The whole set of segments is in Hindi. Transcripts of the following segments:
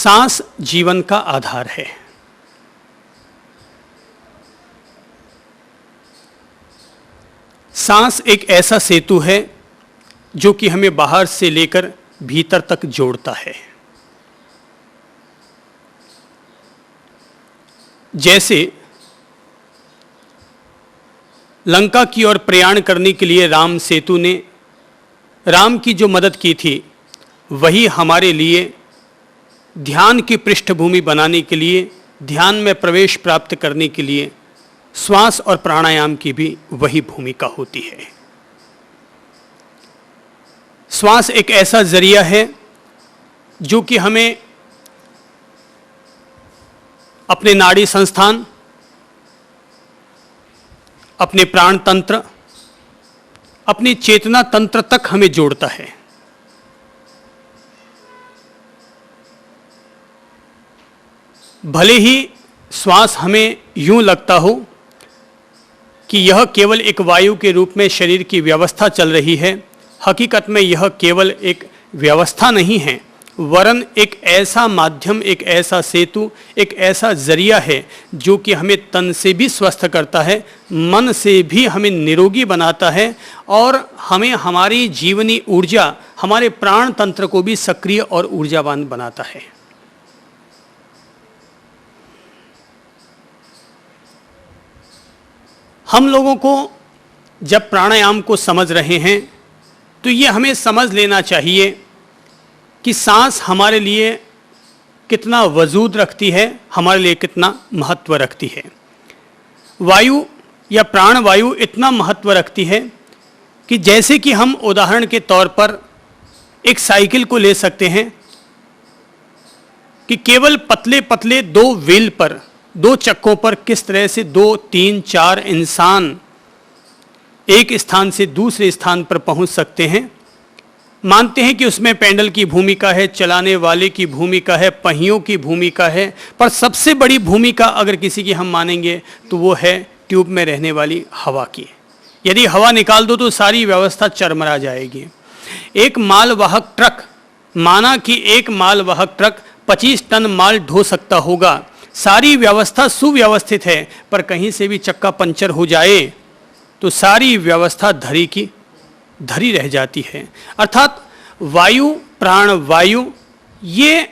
सांस जीवन का आधार है। सांस एक ऐसा सेतु है जो कि हमें बाहर से लेकर भीतर तक जोड़ता है। जैसे लंका की ओर प्रयाण करने के लिए राम सेतु ने राम की जो मदद की थी, वही हमारे लिए ध्यान की पृष्ठभूमि बनाने के लिए, ध्यान में प्रवेश प्राप्त करने के लिए श्वास और प्राणायाम की भी वही भूमिका होती है। श्वास एक ऐसा जरिया है जो कि हमें अपने नाड़ी संस्थान, अपने प्राण तंत्र, अपने चेतना तंत्र तक हमें जोड़ता है। भले ही श्वास हमें यूं लगता हो कि यह केवल एक वायु के रूप में शरीर की व्यवस्था चल रही है, हकीकत में यह केवल एक व्यवस्था नहीं है, वरन एक ऐसा माध्यम, एक ऐसा सेतु, एक ऐसा जरिया है जो कि हमें तन से भी स्वस्थ करता है, मन से भी हमें निरोगी बनाता है और हमें हमारी जीवनी ऊर्जा, हमारे प्राण तंत्र को भी सक्रिय और ऊर्जावान बनाता है। हम लोगों को जब प्राणायाम को समझ रहे हैं तो ये हमें समझ लेना चाहिए कि सांस हमारे लिए कितना वजूद रखती है, हमारे लिए कितना महत्व रखती है। वायु या प्राण वायु इतना महत्व रखती है कि जैसे कि हम उदाहरण के तौर पर एक साइकिल को ले सकते हैं कि केवल पतले पतले दो व्हील पर, दो चक्कों पर किस तरह से 2, 3, 4 इंसान एक स्थान से दूसरे स्थान पर पहुंच सकते हैं। मानते हैं कि उसमें पैडल की भूमिका है, चलाने वाले की भूमिका है, पहियों की भूमिका है, पर सबसे बड़ी भूमिका अगर किसी की हम मानेंगे तो वो है ट्यूब में रहने वाली हवा की। यदि हवा निकाल दो तो सारी व्यवस्था चरमरा जाएगी। एक मालवाहक ट्रक, माना कि एक मालवाहक ट्रक 25 टन माल ढो सकता होगा, सारी व्यवस्था सुव्यवस्थित है, पर कहीं से भी चक्का पंचर हो जाए तो सारी व्यवस्था धरी की धरी रह जाती है। अर्थात वायु, प्राण वायु ये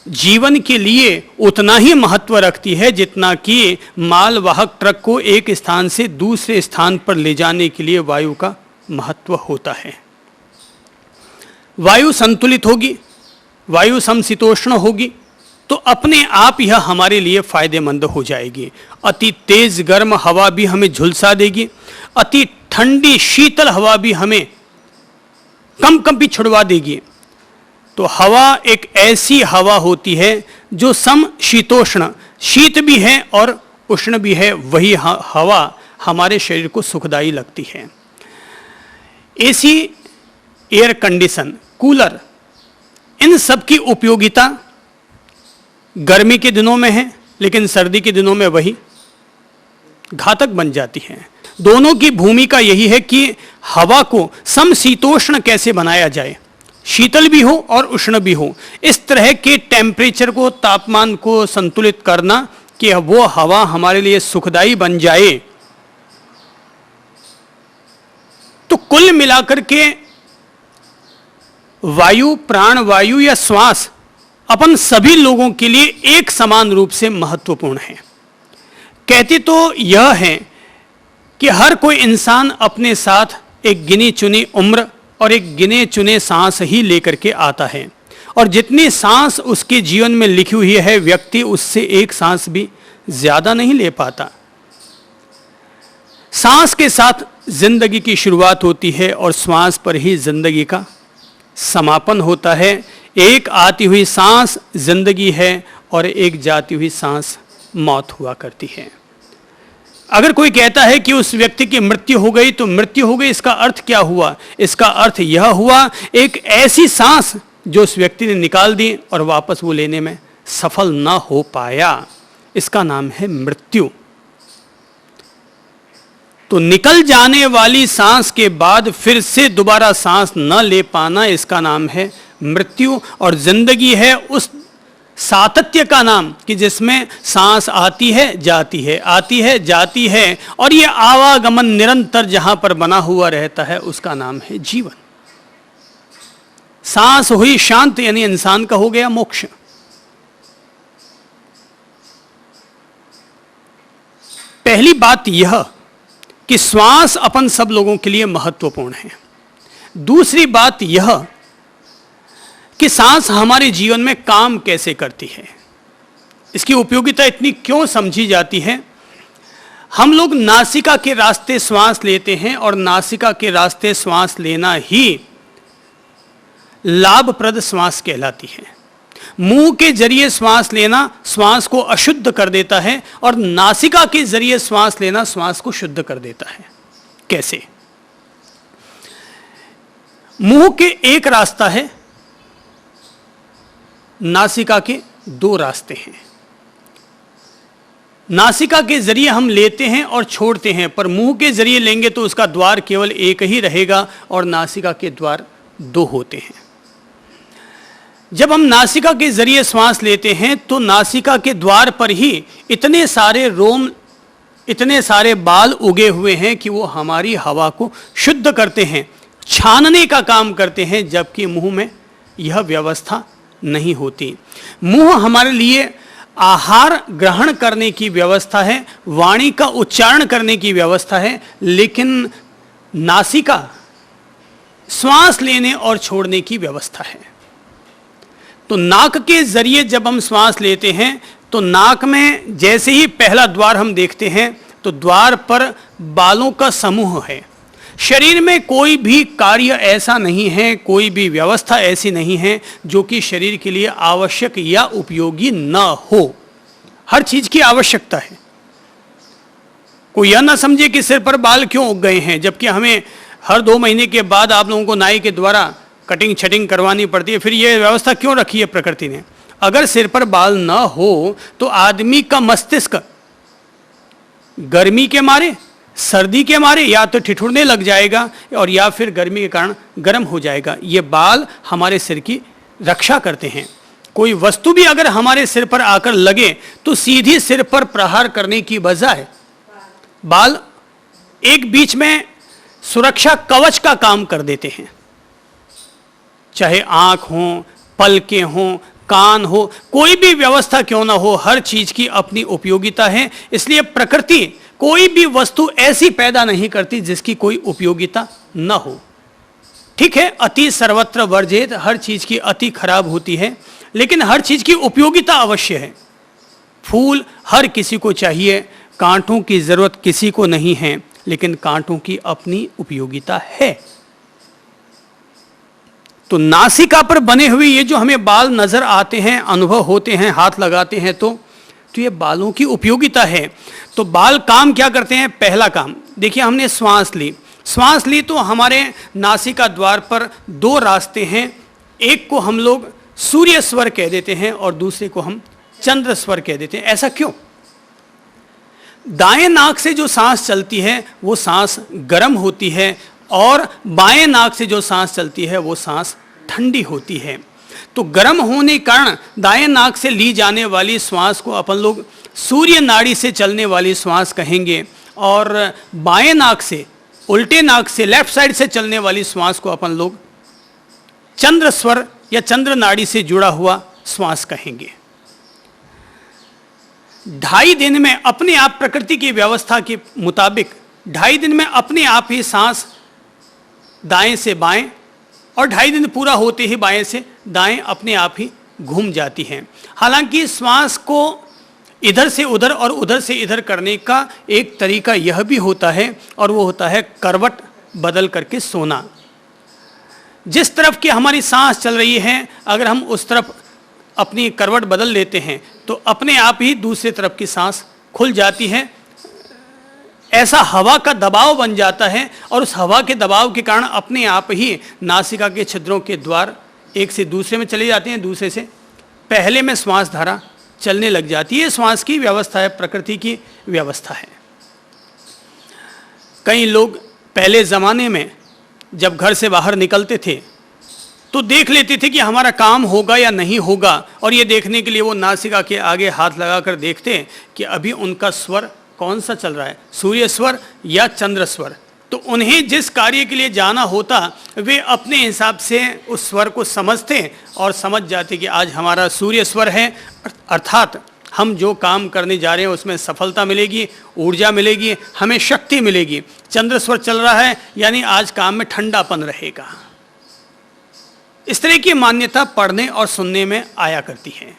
जीवन के लिए उतना ही महत्व रखती है जितना कि मालवाहक ट्रक को एक स्थान से दूसरे स्थान पर ले जाने के लिए वायु का महत्व होता है। वायु संतुलित होगी, वायु समशीतोष्ण होगी तो अपने आप यह हमारे लिए फायदेमंद हो जाएगी। अति तेज गर्म हवा भी हमें झुलसा देगी, अति ठंडी शीतल हवा भी हमें कंपी छुड़वा देगी। तो हवा एक ऐसी हवा होती है जो समशीतोष्ण, शीत भी है और उष्ण भी है, वही हवा हमारे शरीर को सुखदायी लगती है। एसी, एयर कंडीशन, कूलर, इन सब की उपयोगिता गर्मी के दिनों में है, लेकिन सर्दी के दिनों में वही घातक बन जाती है। दोनों की भूमिका यही है कि हवा को समशीतोष्ण कैसे बनाया जाए, शीतल भी हो और उष्ण भी हो, इस तरह के टेम्परेचर को, तापमान को संतुलित करना कि वो हवा हमारे लिए सुखदायी बन जाए। तो कुल मिलाकर के वायु, प्राण वायु या श्वास अपन सभी लोगों के लिए एक समान रूप से महत्वपूर्ण है। कहते तो यह है कि हर कोई इंसान अपने साथ एक गिनी चुनी उम्र और एक गिने चुने सांस ही लेकर के आता है, और जितनी सांस उसके जीवन में लिखी हुई है, व्यक्ति उससे एक सांस भी ज्यादा नहीं ले पाता। सांस के साथ जिंदगी की शुरुआत होती है और श्वास पर ही जिंदगी का समापन होता है। एक आती हुई सांस जिंदगी है और एक जाती हुई सांस मौत हुआ करती है। अगर कोई कहता है कि उस व्यक्ति की मृत्यु हो गई तो मृत्यु हो गई, इसका अर्थ क्या हुआ? इसका अर्थ यह हुआ एक ऐसी सांस जो उस व्यक्ति ने निकाल दी और वापस वो लेने में सफल ना हो पाया, इसका नाम है मृत्यु। तो निकल जाने वाली सांस के बाद फिर से दोबारा सांस न ले पाना, इसका नाम है मृत्यु। और जिंदगी है उस सातत्य का नाम कि जिसमें सांस आती है जाती है, आती है जाती है, और ये आवागमन निरंतर जहां पर बना हुआ रहता है, उसका नाम है जीवन। सांस हुई शांत, यानी इंसान का हो गया मोक्ष। पहली बात यह कि श्वास अपन सब लोगों के लिए महत्वपूर्ण है। दूसरी बात यह कि सांस हमारे जीवन में काम कैसे करती है, इसकी उपयोगिता इतनी क्यों समझी जाती है। हम लोग नासिका के रास्ते श्वास लेते हैं और नासिका के रास्ते श्वास लेना ही लाभप्रद श्वास कहलाती है। मुंह के जरिए श्वास लेना श्वास को अशुद्ध कर देता है और नासिका के जरिए श्वास लेना श्वास को शुद्ध कर देता है। कैसे? मुंह के एक रास्ता है, नासिका के दो रास्ते हैं। नासिका के जरिए हम लेते हैं और छोड़ते हैं, पर मुंह के जरिए लेंगे तो उसका द्वार केवल एक ही रहेगा और नासिका के द्वार दो होते हैं। जब हम नासिका के जरिए श्वास लेते हैं तो नासिका के द्वार पर ही इतने सारे रोम, इतने सारे बाल उगे हुए हैं कि वो हमारी हवा को शुद्ध करते हैं, छानने का काम करते हैं, जबकि मुंह में यह व्यवस्था नहीं होती। मुंह हमारे लिए आहार ग्रहण करने की व्यवस्था है, वाणी का उच्चारण करने की व्यवस्था है, लेकिन नासिका श्वास लेने और छोड़ने की व्यवस्था है। तो नाक के जरिए जब हम श्वास लेते हैं तो नाक में जैसे ही पहला द्वार हम देखते हैं तो द्वार पर बालों का समूह है। शरीर में कोई भी कार्य ऐसा नहीं है, कोई भी व्यवस्था ऐसी नहीं है जो कि शरीर के लिए आवश्यक या उपयोगी न हो। हर चीज की आवश्यकता है। कोई यह ना समझे कि सिर पर बाल क्यों उग गए हैं, जबकि हमें हर 2 महीने के बाद आप लोगों को नाई के द्वारा कटिंग छटिंग करवानी पड़ती है। फिर यह व्यवस्था क्यों रखी है प्रकृति ने? अगर सिर पर बाल न हो तो आदमी का मस्तिष्क गर्मी के मारे, सर्दी के मारे या तो ठिठुरने लग जाएगा और या फिर गर्मी के कारण गर्म हो जाएगा। ये बाल हमारे सिर की रक्षा करते हैं। कोई वस्तु भी अगर हमारे सिर पर आकर लगे तो सीधी सिर पर प्रहार करने की बजाय बाल एक बीच में सुरक्षा कवच का काम कर देते हैं। चाहे आंख हो, पलकें हो, कान हो, कोई भी व्यवस्था क्यों ना हो, हर चीज की अपनी उपयोगिता है। इसलिए प्रकृति कोई भी वस्तु ऐसी पैदा नहीं करती जिसकी कोई उपयोगिता न हो। ठीक है, अति सर्वत्र वर्जेत, हर चीज की अति खराब होती है, लेकिन हर चीज की उपयोगिता अवश्य है। फूल हर किसी को चाहिए, कांटों की जरूरत किसी को नहीं है, लेकिन कांटों की अपनी उपयोगिता है। तो नासिका पर बने हुए ये जो हमें बाल नजर आते हैं, अनुभव होते हैं, हाथ लगाते हैं तो ये बालों की उपयोगिता है। तो बाल काम क्या करते हैं? पहला काम देखिए, हमने श्वास ली, श्वास ली तो हमारे नासिका द्वार पर 2 रास्ते हैं। एक को हम लोग सूर्य स्वर कह देते हैं और दूसरे को हम चंद्र स्वर कह देते हैं। ऐसा क्यों? दाएं नाक से जो सांस चलती है वो सांस गर्म होती है और बाएं नाक से जो सांस चलती है वो सांस ठंडी होती है। तो गर्म होने के कारण दाएं नाक से ली जाने वाली श्वास को अपन लोग सूर्य नाड़ी से चलने वाली श्वास कहेंगे और बाएं नाक से, उल्टे नाक से, लेफ्ट साइड से चलने वाली श्वास को अपन लोग चंद्र स्वर या चंद्र नाड़ी से जुड़ा हुआ श्वास कहेंगे। 2.5 दिन में अपने आप प्रकृति की व्यवस्था के मुताबिक 2.5 दिन में अपने आप ही सांस दाएं से बाएं और 2.5 दिन पूरा होते ही बाएं से दाएं अपने आप ही घूम जाती हैं। हालांकि श्वास को इधर से उधर और उधर से इधर करने का एक तरीका यह भी होता है और वो होता है करवट बदल करके सोना। जिस तरफ की हमारी सांस चल रही है, अगर हम उस तरफ अपनी करवट बदल लेते हैं तो अपने आप ही दूसरी तरफ की सांस खुल जाती है। ऐसा हवा का दबाव बन जाता है और उस हवा के दबाव के कारण अपने आप ही नासिका के छिद्रों के द्वार एक से दूसरे में चले जाते हैं, दूसरे से पहले में श्वास धारा चलने लग जाती है। श्वास की व्यवस्था है, प्रकृति की व्यवस्था है। कई लोग पहले ज़माने में जब घर से बाहर निकलते थे तो देख लेते थे कि हमारा काम होगा या नहीं होगा, और ये देखने के लिए वो नासिका के आगे हाथ लगाकर देखते कि अभी उनका स्वर कौन सा चल रहा है, सूर्य स्वर या चंद्र स्वर। तो उन्हें जिस कार्य के लिए जाना होता वे अपने हिसाब से उस स्वर को समझते और समझ जाते कि आज हमारा सूर्य स्वर है, अर्थात हम जो काम करने जा रहे हैं उसमें सफलता मिलेगी, ऊर्जा मिलेगी, हमें शक्ति मिलेगी। चंद्र स्वर चल रहा है यानी आज काम में ठंडापन रहेगा। इस तरह की मान्यता पढ़ने और सुनने में आया करती है।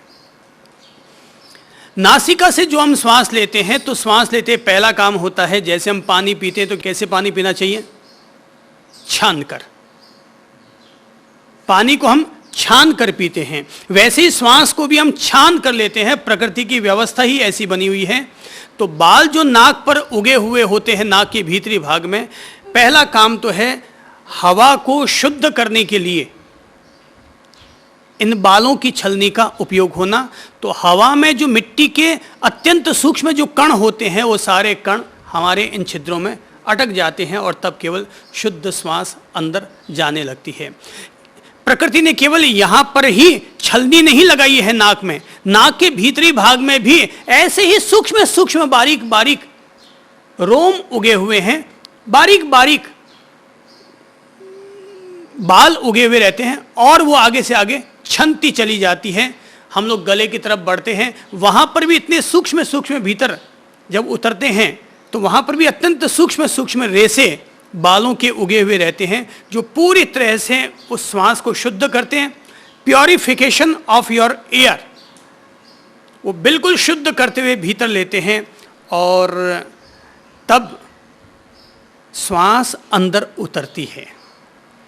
नासिका से जो हम श्वास लेते हैं, तो श्वास लेते पहला काम होता है, जैसे हम पानी पीते हैं तो कैसे पानी पीना चाहिए? छान कर। पानी को हम छान कर पीते हैं, वैसे ही श्वास को भी हम छान कर लेते हैं। प्रकृति की व्यवस्था ही ऐसी बनी हुई है। तो बाल जो नाक पर उगे हुए होते हैं, नाक के भीतरी भाग में, पहला काम तो है हवा को शुद्ध करने के लिए इन बालों की छलनी का उपयोग होना। तो हवा में जो मिट्टी के अत्यंत सूक्ष्म जो कण होते हैं, वो सारे कण हमारे इन छिद्रों में अटक जाते हैं और तब केवल शुद्ध श्वास अंदर जाने लगती है। प्रकृति ने केवल यहां पर ही छलनी नहीं लगाई है नाक में, नाक के भीतरी भाग में भी ऐसे ही सूक्ष्म सूक्ष्म बारीक बारीक रोम उगे हुए हैं, बारीक बारीक बाल उगे हुए रहते हैं और वो आगे से आगे छनती चली जाती है। हम लोग गले की तरफ बढ़ते हैं, वहां पर भी इतने सूक्ष्म सूक्ष्म भीतर जब उतरते हैं तो वहां पर भी अत्यंत सूक्ष्म सूक्ष्म रेसे बालों के उगे हुए रहते हैं, जो पूरी तरह से उस श्वास को शुद्ध करते हैं। प्योरिफिकेशन ऑफ योर एयर, वो बिल्कुल शुद्ध करते हुए भीतर लेते हैं और तब श्वास अंदर उतरती है।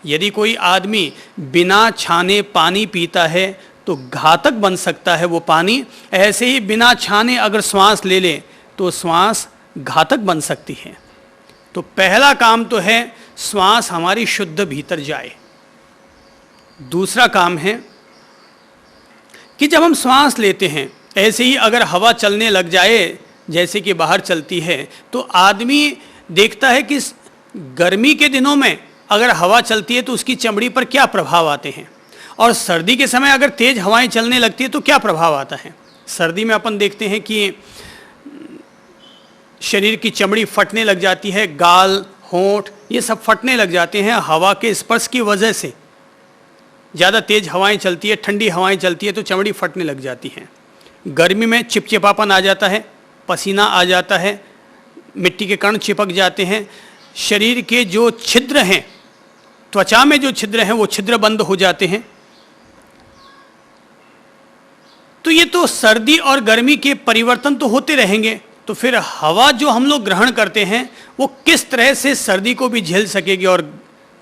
यदि कोई आदमी बिना छाने पानी पीता है तो घातक बन सकता है वो पानी। ऐसे ही बिना छाने अगर श्वास ले ले तो श्वास घातक बन सकती है। तो पहला काम तो है श्वास हमारी शुद्ध भीतर जाए। दूसरा काम है कि जब हम श्वास लेते हैं, ऐसे ही अगर हवा चलने लग जाए जैसे कि बाहर चलती है, तो आदमी देखता है कि गर्मी के दिनों में अगर हवा चलती है तो उसकी चमड़ी पर क्या प्रभाव आते हैं, और सर्दी के समय अगर तेज हवाएं चलने लगती है तो क्या प्रभाव आता है। सर्दी में अपन देखते हैं कि शरीर की चमड़ी फटने लग जाती है, गाल, होंठ ये सब फटने लग जाते हैं हवा के स्पर्श की वजह से। ज़्यादा तेज हवाएं चलती है, ठंडी हवाएं चलती है तो चमड़ी फटने लग जाती हैं। गर्मी में चिपचिपापन आ जाता है, पसीना आ जाता है, मिट्टी के कण चिपक जाते हैं, शरीर के जो छिद्र हैं, त्वचा में जो छिद्र हैं वो छिद्र बंद हो जाते हैं। तो ये तो सर्दी और गर्मी के परिवर्तन तो होते रहेंगे। तो फिर हवा जो हम लोग ग्रहण करते हैं वो किस तरह से सर्दी को भी झेल सकेगी और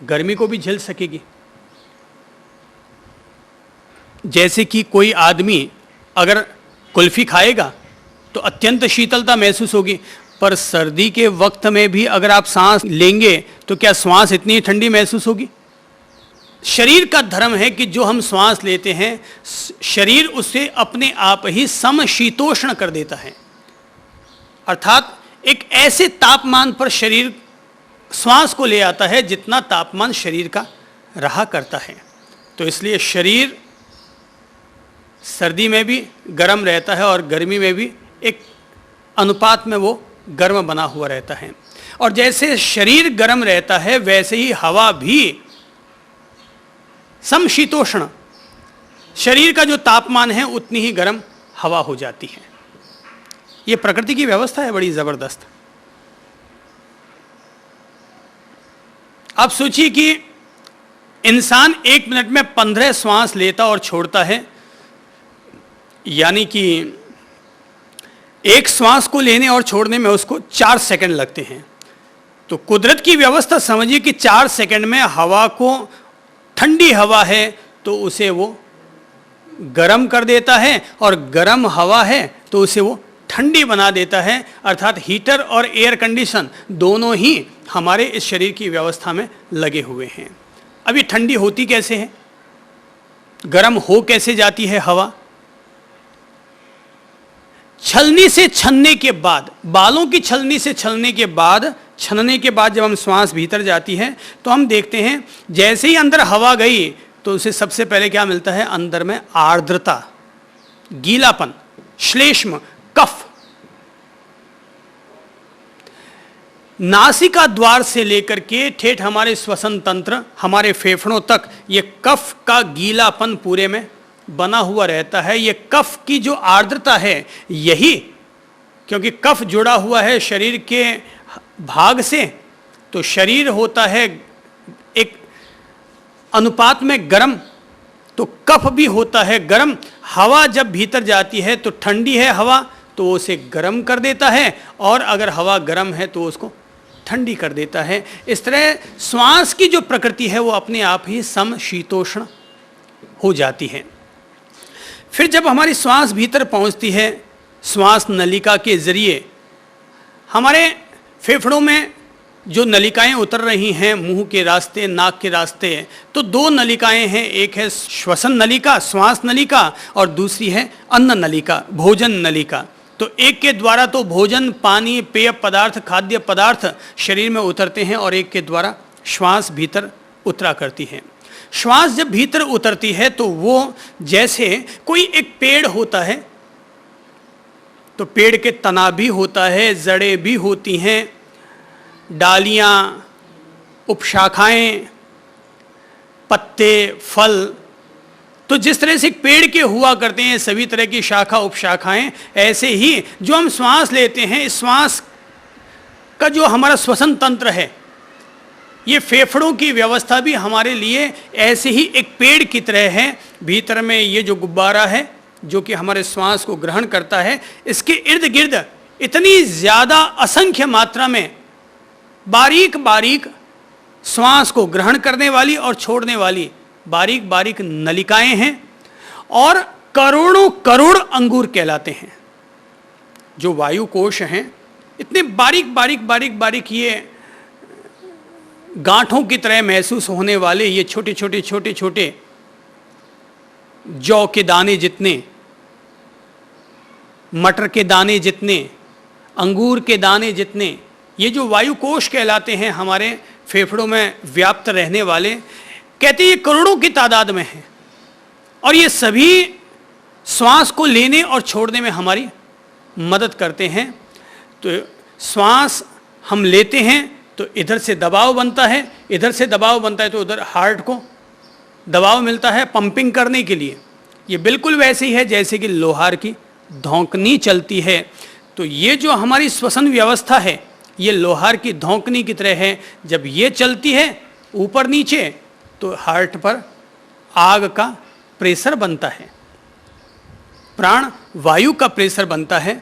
गर्मी को भी झेल सकेगी। जैसे कि कोई आदमी अगर कुल्फी खाएगा तो अत्यंत शीतलता महसूस होगी, पर सर्दी के वक्त में भी अगर आप सांस लेंगे तो क्या श्वास इतनी ठंडी महसूस होगी? शरीर का धर्म है कि जो हम श्वास लेते हैं शरीर उसे अपने आप ही समशीतोष्ण कर देता है, अर्थात एक ऐसे तापमान पर शरीर श्वास को ले आता है जितना तापमान शरीर का रहा करता है। तो इसलिए शरीर सर्दी में भी गर्म रहता है और गर्मी में भी एक अनुपात में वो गर्म बना हुआ रहता है। और जैसे शरीर गर्म रहता है वैसे ही हवा भी समशीतोष्ण, शरीर का जो तापमान है उतनी ही गर्म हवा हो जाती है। ये प्रकृति की व्यवस्था है बड़ी जबरदस्त। आप सोचिए कि इंसान 1 मिनट में 15 श्वास लेता और छोड़ता है, यानी कि एक श्वास को लेने और छोड़ने में उसको 4 सेकंड लगते हैं। तो कुदरत की व्यवस्था समझिए कि 4 सेकंड में हवा को, ठंडी हवा है तो उसे वो गर्म कर देता है और गर्म हवा है तो उसे वो ठंडी बना देता है। अर्थात हीटर और एयर कंडीशन दोनों ही हमारे इस शरीर की व्यवस्था में लगे हुए हैं। अभी ठंडी होती कैसे है, गर्म हो कैसे जाती है हवा? छलनी से छनने के बाद, बालों की छलनी से छलने के बाद, छनने के बाद जब हम श्वास भीतर जाती है तो हम देखते हैं जैसे ही अंदर हवा गई तो उसे सबसे पहले क्या मिलता है? अंदर में आर्द्रता, गीलापन, श्लेष्म, कफ। नासिका द्वार से लेकर के ठेठ हमारे श्वसन तंत्र, हमारे फेफड़ों तक ये कफ का गीलापन पूरे में बना हुआ रहता है। ये कफ की जो आर्द्रता है, यही, क्योंकि कफ जुड़ा हुआ है शरीर के भाग से, तो शरीर होता है एक अनुपात में गर्म, तो कफ भी होता है गर्म। हवा जब भीतर जाती है तो ठंडी है हवा, तो उसे गर्म कर देता है, और अगर हवा गर्म है तो उसको ठंडी कर देता है। इस तरह श्वास की जो प्रकृति है वो अपने आप ही समशीतोष्ण हो जाती है। फिर जब हमारी श्वास भीतर पहुंचती है, श्वास नलिका के जरिए हमारे फेफड़ों में जो नलिकाएं उतर रही हैं, मुंह के रास्ते, नाक के रास्ते, तो दो नलिकाएं हैं। एक है श्वसन नलिका, श्वास नलिका, और दूसरी है अन्न नलिका, भोजन नलिका। तो एक के द्वारा तो भोजन, पानी, पेय पदार्थ, खाद्य पदार्थ शरीर में उतरते हैं, और एक के द्वारा श्वास भीतर उतरा करती है। श्वास जब भीतर उतरती है तो वो जैसे कोई एक पेड़ होता है, तो पेड़ के तना भी होता है, जड़ें भी होती हैं, डालियां, उपशाखाएं, पत्ते, फल, तो जिस तरह से पेड़ के हुआ करते हैं सभी तरह की शाखा उपशाखाएं, ऐसे ही जो हम श्वास लेते हैं, इस श्वास का जो हमारा श्वसन तंत्र है, ये फेफड़ों की व्यवस्था भी हमारे लिए ऐसे ही एक पेड़ की तरह है। भीतर में ये जो गुब्बारा है जो कि हमारे श्वास को ग्रहण करता है, इसके इर्द गिर्द इतनी ज़्यादा असंख्य मात्रा में बारीक बारीक श्वास को ग्रहण करने वाली और छोड़ने वाली बारीक बारीक नलिकाएं हैं, और करोड़ों करोड़ अंगूर कहलाते हैं। जो वायु कोश हैं, इतने बारीक बारीक बारीक बारीक, ये गांठों की तरह महसूस होने वाले ये छोटे छोटे छोटे छोटे जौ के दाने जितने, मटर के दाने जितने, अंगूर के दाने जितने, ये जो वायु कोश कहलाते हैं हमारे फेफड़ों में व्याप्त रहने वाले, कहते हैं ये करोड़ों की तादाद में हैं, और ये सभी श्वास को लेने और छोड़ने में हमारी मदद करते हैं। तो श्वास हम लेते हैं तो इधर से दबाव बनता है, इधर से दबाव बनता है तो उधर हार्ट को दबाव मिलता है पंपिंग करने के लिए। ये बिल्कुल वैसे ही है जैसे कि लोहार की धौंकनी चलती है। तो ये जो हमारी श्वसन व्यवस्था है, ये लोहार की धौंकनी की तरह है। जब ये चलती है ऊपर नीचे, तो हार्ट पर आग का प्रेशर बनता है, प्राण वायु का प्रेशर बनता है।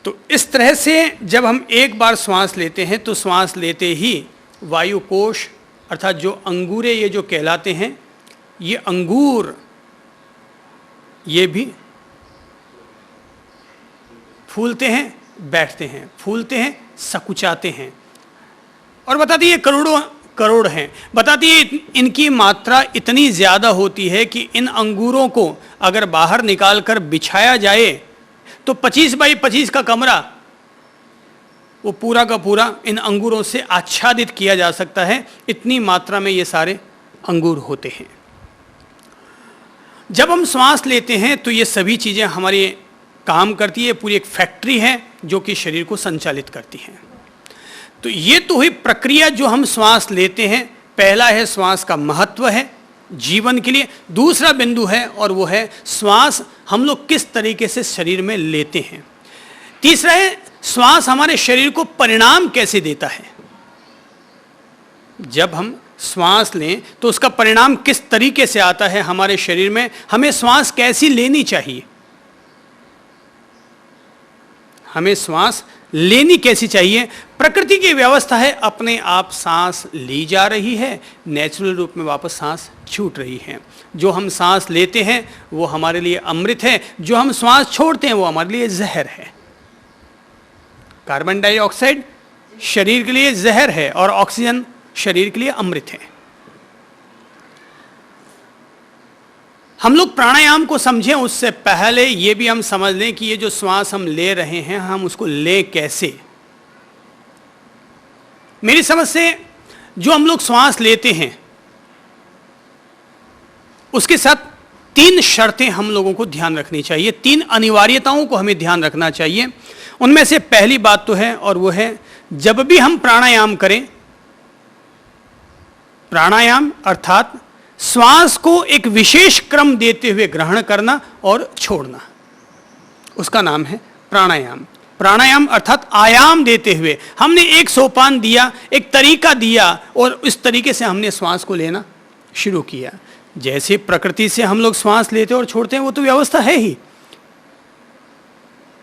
तो इस तरह से जब हम एक बार श्वास लेते हैं तो श्वास लेते ही वायु कोश अर्थात जो अंगूरे ये जो कहलाते हैं, ये अंगूर ये भी फूलते हैं, बैठते हैं, फूलते हैं, सकुचाते हैं। और बताती है करोड़ों करोड़ हैं। बताती है इनकी मात्रा इतनी ज़्यादा होती है कि इन अंगूरों को अगर बाहर निकाल कर बिछाया जाए तो 25 बाई 25 का कमरा वो पूरा का पूरा इन अंगूरों से आच्छादित किया जा सकता है। इतनी मात्रा में ये सारे अंगूर होते हैं। जब हम श्वास लेते हैं तो ये सभी चीज़ें हमारी काम करती है, पूरी एक फैक्ट्री है जो कि शरीर को संचालित करती हैं। तो ये तो हुई प्रक्रिया जो हम श्वास लेते हैं। पहला है श्वास का महत्व है जीवन के लिए। दूसरा बिंदु है और वो है श्वास हम लोग किस तरीके से शरीर में लेते हैं। तीसरा है श्वास हमारे शरीर को परिणाम कैसे देता है। जब हम श्वास लें तो उसका परिणाम किस तरीके से आता है हमारे शरीर में। हमें श्वास कैसी लेनी चाहिए, हमें श्वास लेनी कैसी चाहिए। प्रकृति की व्यवस्था है अपने आप सांस ली जा रही है, नेचुरल रूप में वापस सांस छूट रही है। जो हम सांस लेते हैं वो हमारे लिए अमृत है, जो हम श्वास छोड़ते हैं वो हमारे लिए जहर है। कार्बन डाइऑक्साइड शरीर के लिए जहर है और ऑक्सीजन शरीर के लिए अमृत है। हम लोग प्राणायाम को समझें उससे पहले ये भी हम समझ लें कि ये जो श्वास हम ले रहे हैं हम उसको ले कैसे। मेरी समझ से जो हम लोग श्वास लेते हैं उसके साथ 3 शर्तें हम लोगों को ध्यान रखनी चाहिए, 3 अनिवार्यताओं को हमें ध्यान रखना चाहिए। उनमें से पहली बात तो है, और वो है जब भी हम प्राणायाम करें, प्राणायाम अर्थात श्वास को एक विशेष क्रम देते हुए ग्रहण करना और छोड़ना, उसका नाम है प्राणायाम। प्राणायाम अर्थात आयाम देते हुए, हमने एक सोपान दिया, एक तरीका दिया और इस तरीके से हमने श्वास को लेना शुरू किया। जैसे प्रकृति से हम लोग श्वास लेते और छोड़ते हैं वो तो व्यवस्था है ही,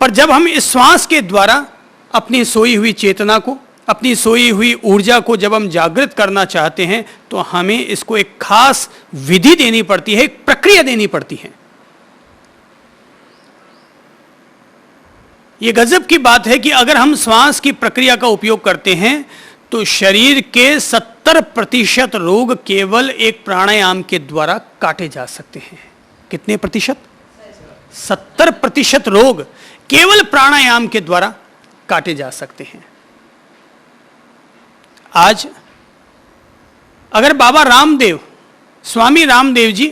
पर जब हम इस श्वास के द्वारा अपनी सोई हुई चेतना को, अपनी सोई हुई ऊर्जा को जब हम जागृत करना चाहते हैं तो हमें इसको एक खास विधि देनी पड़ती है, एक प्रक्रिया देनी पड़ती है। यह गजब की बात है कि अगर हम श्वास की प्रक्रिया का उपयोग करते हैं तो शरीर के 70% रोग केवल एक प्राणायाम के द्वारा काटे जा सकते हैं। कितने प्रतिशत? 70% रोग केवल प्राणायाम के द्वारा काटे जा सकते हैं। आज अगर बाबा रामदेव, स्वामी रामदेव जी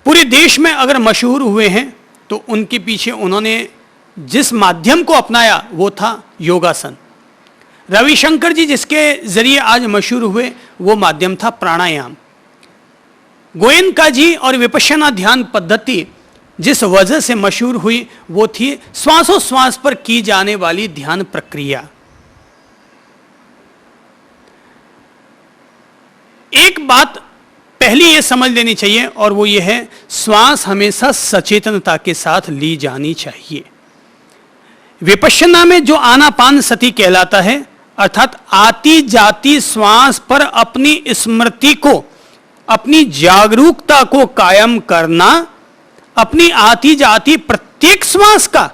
पूरे देश में अगर मशहूर हुए हैं तो उनके पीछे उन्होंने जिस माध्यम को अपनाया वो था योगासन। रविशंकर जी जिसके जरिए आज मशहूर हुए वो माध्यम था प्राणायाम। गोयनका जी और विपश्यना ध्यान पद्धति जिस वजह से मशहूर हुई वो थी श्वासोश्वास पर की जाने वाली ध्यान प्रक्रिया। एक बात पहली ये समझ लेनी चाहिए और वो ये है, श्वास हमेशा सचेतनता के साथ ली जानी चाहिए। विपश्यना में जो आनापान सती कहलाता है, अर्थात आती जाती श्वास पर अपनी स्मृति को, अपनी जागरूकता को कायम करना, अपनी आती जाती प्रत्येक श्वास का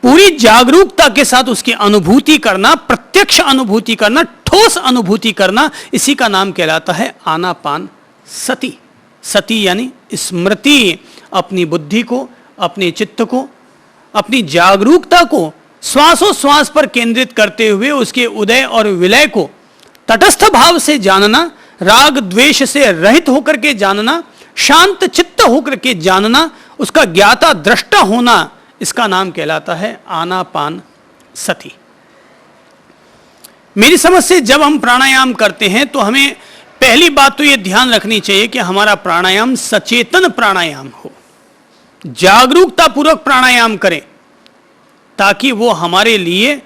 पूरी जागरूकता के साथ उसकी अनुभूति करना, प्रत्यक्ष अनुभूति करना, ठोस अनुभूति करना, इसी का नाम कहलाता है आनापान सती। सती यानी स्मृति, अपनी बुद्धि को, अपने चित्त को, अपनी जागरूकता को श्वासोश्वास पर केंद्रित करते हुए उसके उदय और विलय को तटस्थ भाव से जानना, राग द्वेष से रहित होकर के जानना, शांत चित्त होकर के जानना, उसका ज्ञाता दृष्टा होना, इसका नाम कहलाता है आनापान सती। मेरी समझ से जब हम प्राणायाम करते हैं तो हमें पहली बात तो यह ध्यान रखनी चाहिए कि हमारा प्राणायाम सचेतन प्राणायाम हो, जागरूकता पूर्वक प्राणायाम करें, ताकि वो हमारे लिए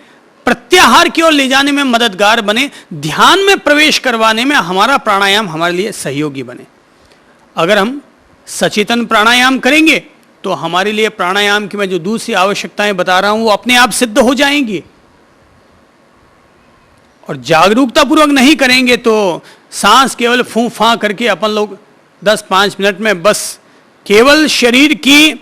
प्रत्याहार की ओर ले जाने में मददगार बने, ध्यान में प्रवेश करवाने में हमारा प्राणायाम हमारे लिए सहयोगी बने। अगर हम सचेतन प्राणायाम करेंगे तो हमारे लिए प्राणायाम की मैं जो दूसरी आवश्यकताएं बता रहा हूं वो अपने आप सिद्ध हो जाएंगी। और जागरूकता पूर्वक नहीं करेंगे तो सांस केवल फूं फां करके अपन लोग 10-5 मिनट में बस केवल शरीर की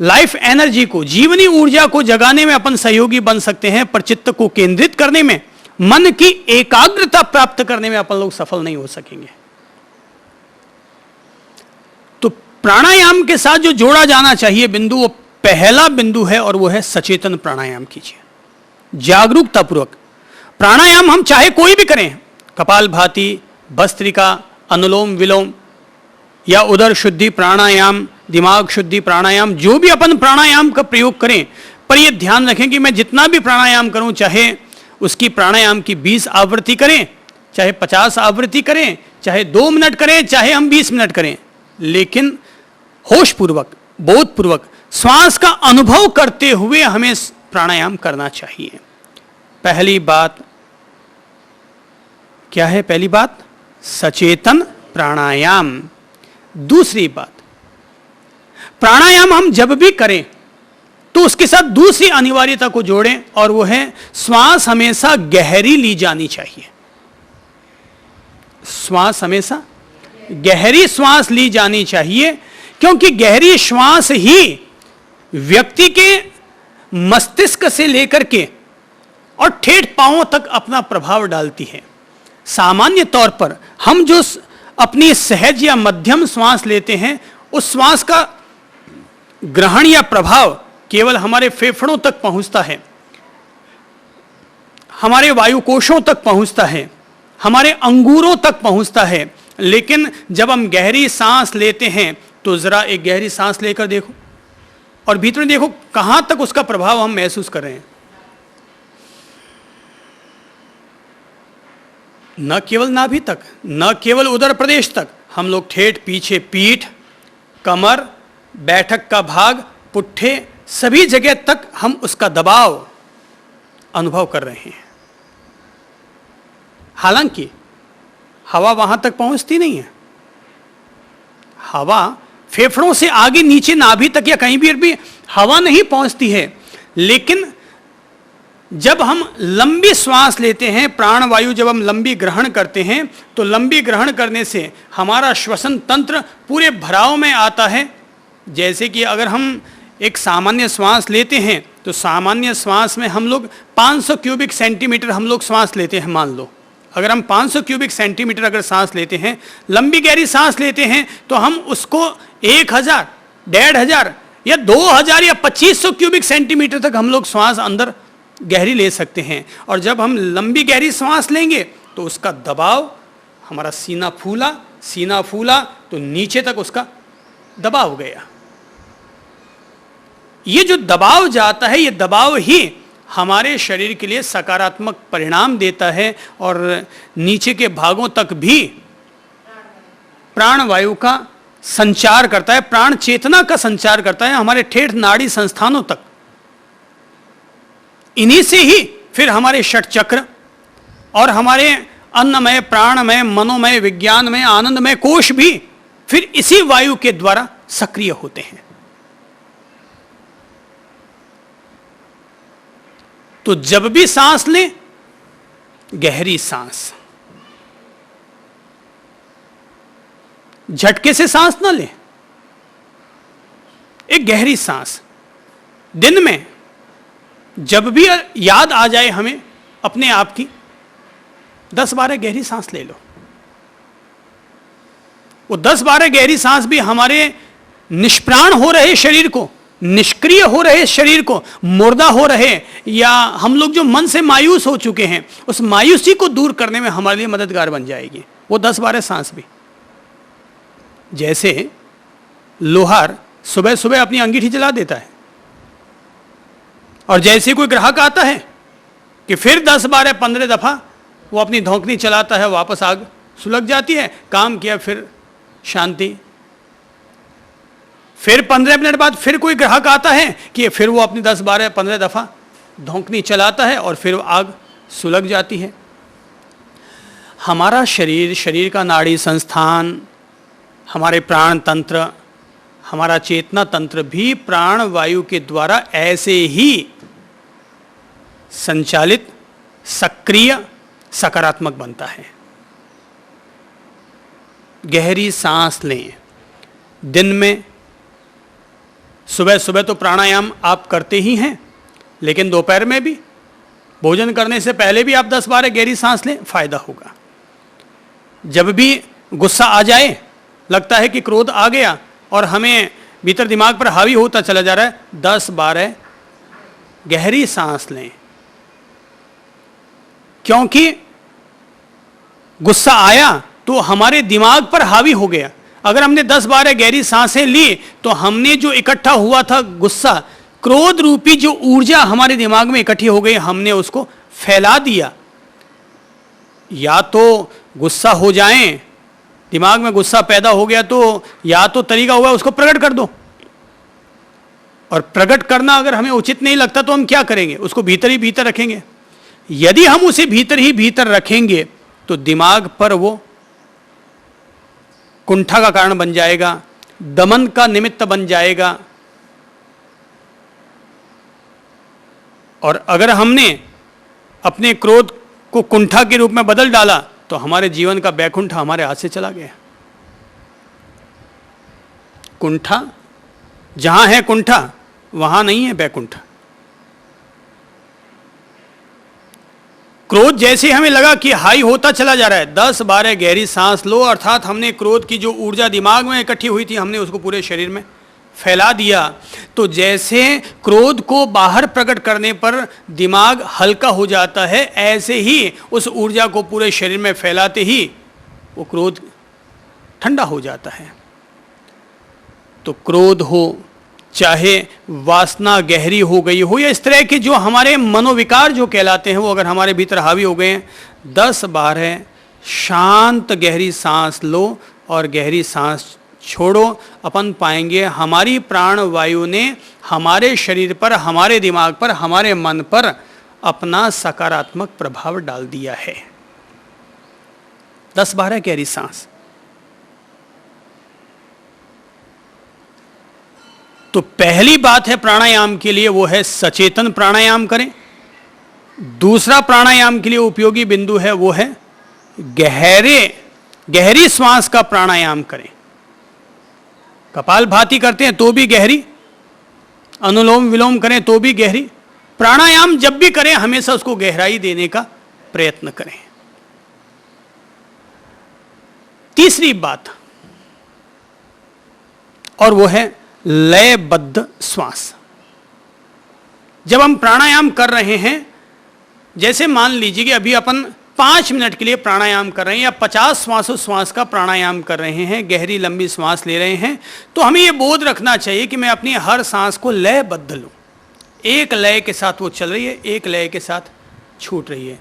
लाइफ एनर्जी को, जीवनी ऊर्जा को जगाने में अपन सहयोगी बन सकते हैं, पर चित्त को केंद्रित करने में, मन की एकाग्रता प्राप्त करने में अपन लोग सफल नहीं हो सकेंगे। तो प्राणायाम के साथ जो जोड़ा जाना चाहिए बिंदु, वो पहला बिंदु है और वो है सचेतन प्राणायाम कीजिए, जागरूकता पूर्वक। प्राणायाम हम चाहे कोई भी करें, कपालभाति, भस्त्रिका, अनुलोम विलोम या उदर शुद्धि प्राणायाम, दिमाग शुद्धि प्राणायाम, जो भी अपन प्राणायाम का प्रयोग करें, पर यह ध्यान रखें कि मैं जितना भी प्राणायाम करूं, चाहे उसकी प्राणायाम की 20 आवृत्ति करें, चाहे 50 आवृत्ति करें, चाहे 2 मिनट करें, चाहे हम 20 मिनट करें, लेकिन होशपूर्वक, बोधपूर्वक, श्वास का अनुभव करते हुए हमें प्राणायाम करना चाहिए। पहली बात क्या है? पहली बात सचेतन प्राणायाम। दूसरी बात, प्राणायाम हम जब भी करें तो उसके साथ दूसरी अनिवार्यता को जोड़ें और वो है श्वास हमेशा गहरी ली जानी चाहिए। श्वास हमेशा गहरी श्वास ली जानी चाहिए, क्योंकि गहरी श्वास ही व्यक्ति के मस्तिष्क से लेकर के और ठेठ पांवों तक अपना प्रभाव डालती है। सामान्य तौर पर हम जो अपनी सहज या मध्यम श्वास लेते हैं, उस श्वास का ग्रहण या प्रभाव केवल हमारे फेफड़ों तक पहुंचता है, हमारे वायुकोशों तक पहुंचता है, हमारे अंगूरों तक पहुंचता है। लेकिन जब हम गहरी सांस लेते हैं तो जरा एक गहरी सांस लेकर देखो और भीतर देखो कहां तक उसका प्रभाव हम महसूस कर रहे हैं। न केवल नाभि तक, न केवल उदर प्रदेश तक, हम लोग ठेठ पीछे पीठ, कमर, बैठक का भाग, पुट्ठे, सभी जगह तक हम उसका दबाव अनुभव कर रहे हैं। हालांकि हवा वहां तक पहुंचती नहीं है। हवा फेफड़ों से आगे नीचे नाभि तक या कहीं भी हवा नहीं पहुंचती है। लेकिन जब हम लंबी श्वास लेते हैं, प्राणवायु जब हम लंबी ग्रहण करते हैं, तो लंबी ग्रहण करने से हमारा श्वसन तंत्र पूरे भराव में आता है। जैसे कि अगर हम एक सामान्य श्वास लेते हैं तो सामान्य श्वास में हम लोग 500 क्यूबिक सेंटीमीटर हम लोग श्वास लेते हैं। मान लो अगर हम 500 क्यूबिक सेंटीमीटर अगर सांस लेते हैं, लंबी गहरी सांस लेते हैं, तो हम उसको 1000, 1500 या 2000 या 2500 क्यूबिक सेंटीमीटर तक हम लोग श्वास अंदर गहरी ले सकते हैं। और जब हम लंबी गहरी सांस लेंगे तो उसका दबाव, हमारा सीना फूला तो नीचे तक उसका दबाव गया। ये जो दबाव जाता है, ये दबाव ही हमारे शरीर के लिए सकारात्मक परिणाम देता है और नीचे के भागों तक भी प्राणवायु का संचार करता है, प्राण चेतना का संचार करता है, हमारे ठेठ नाड़ी संस्थानों तक। इन्हीं से ही फिर हमारे षट चक्र और हमारे अन्नमय, प्राणमय, मनोमय, विज्ञानमय, आनंदमय कोश भी फिर इसी वायु के द्वारा सक्रिय होते हैं। तो जब भी सांस लें, गहरी सांस, झटके से सांस ना लें, एक गहरी सांस। दिन में जब भी याद आ जाए हमें अपने आप की, 10-12 गहरी सांस ले लो। वो 10-12 गहरी सांस भी हमारे निष्प्राण हो रहे शरीर को, निष्क्रिय हो रहे शरीर को, मुर्दा हो रहे, या हम लोग जो मन से मायूस हो चुके हैं, उस मायूसी को दूर करने में हमारे लिए मददगार बन जाएगी वो 10-12 सांस भी। जैसे लोहार सुबह सुबह अपनी अंगीठी जला देता है, और जैसे कोई ग्राहक आता है कि फिर 10-12-15 दफा वो अपनी धौंकनी चलाता है, वापस आग सुलग जाती है, काम किया, फिर शांति। फिर 15 मिनट बाद फिर कोई ग्राहक आता है कि फिर वो अपनी 10-12-15 दफा धौंकनी चलाता है और फिर आग सुलग जाती है। हमारा शरीर का नाड़ी संस्थान, हमारे प्राण तंत्र, हमारा चेतना तंत्र भी प्राण वायु के द्वारा ऐसे ही संचालित, सक्रिय, सकारात्मक बनता है। गहरी सांस लें। दिन में सुबह सुबह तो प्राणायाम आप करते ही हैं, लेकिन दोपहर में भी, भोजन करने से पहले भी आप 10-12 गहरी सांस लें, फायदा होगा। जब भी गुस्सा आ जाए, लगता है कि क्रोध आ गया और हमें भीतर दिमाग पर हावी होता चला जा रहा है, 10-12 गहरी सांस लें। क्योंकि गुस्सा आया तो हमारे दिमाग पर हावी हो गया। अगर हमने 10-12 गहरी सांसें ली तो हमने जो इकट्ठा हुआ था गुस्सा, क्रोध रूपी जो ऊर्जा हमारे दिमाग में इकट्ठी हो गई, हमने उसको फैला दिया। या तो गुस्सा हो जाएं, दिमाग में गुस्सा पैदा हो गया तो या तो तरीका हुआ उसको प्रकट कर दो, और प्रकट करना अगर हमें उचित नहीं लगता तो हम क्या करेंगे, उसको भीतर ही भीतर रखेंगे। यदि हम उसे भीतर ही भीतर रखेंगे तो दिमाग पर वो कुंठा का कारण बन जाएगा, दमन का निमित्त बन जाएगा। और अगर हमने अपने क्रोध को कुंठा के रूप में बदल डाला तो हमारे जीवन का बैकुंठ हमारे हाथ से चला गया। कुंठा, जहां है कुंठा वहां नहीं है बैकुंठ। क्रोध जैसे हमें लगा कि हाई होता चला जा रहा है, 10-12 गहरी सांस लो, अर्थात हमने क्रोध की जो ऊर्जा दिमाग में इकट्ठी हुई थी, हमने उसको पूरे शरीर में फैला दिया, तो जैसे क्रोध को बाहर प्रकट करने पर दिमाग हल्का हो जाता है, ऐसे ही उस ऊर्जा को पूरे शरीर में फैलाते ही वो क्रोध ठंडा हो जाता है। तो क्रोध हो, चाहे वासना गहरी हो गई हो, या इस तरह के जो हमारे मनोविकार जो कहलाते हैं वो अगर हमारे भीतर हावी हो गए हैं, 10 बार है शांत गहरी सांस लो और गहरी सांस छोड़ो। अपन पाएंगे हमारी प्राण वायु ने हमारे शरीर पर, हमारे दिमाग पर, हमारे मन पर अपना सकारात्मक प्रभाव डाल दिया है। 10 बार है गहरी सांस। तो पहली बात है प्राणायाम के लिए वो है सचेतन प्राणायाम करें। दूसरा प्राणायाम के लिए उपयोगी बिंदु है वो है गहरी श्वास का प्राणायाम करें। कपालभाति करते हैं तो भी गहरी, अनुलोम विलोम करें तो भी गहरी। प्राणायाम जब भी करें हमेशा उसको गहराई देने का प्रयत्न करें। तीसरी बात और वो है लयबद्ध श्वास। जब हम प्राणायाम कर रहे हैं, जैसे मान लीजिए कि अभी अपन 5 मिनट के लिए प्राणायाम कर रहे हैं या 50 श्वासोच्छ्वास का प्राणायाम कर रहे हैं, गहरी लंबी श्वास ले रहे हैं, तो हमें यह बोध रखना चाहिए कि मैं अपनी हर सांस को लयबद्ध लूं। एक लय के साथ वो चल रही है, एक लय के साथ छूट रही है।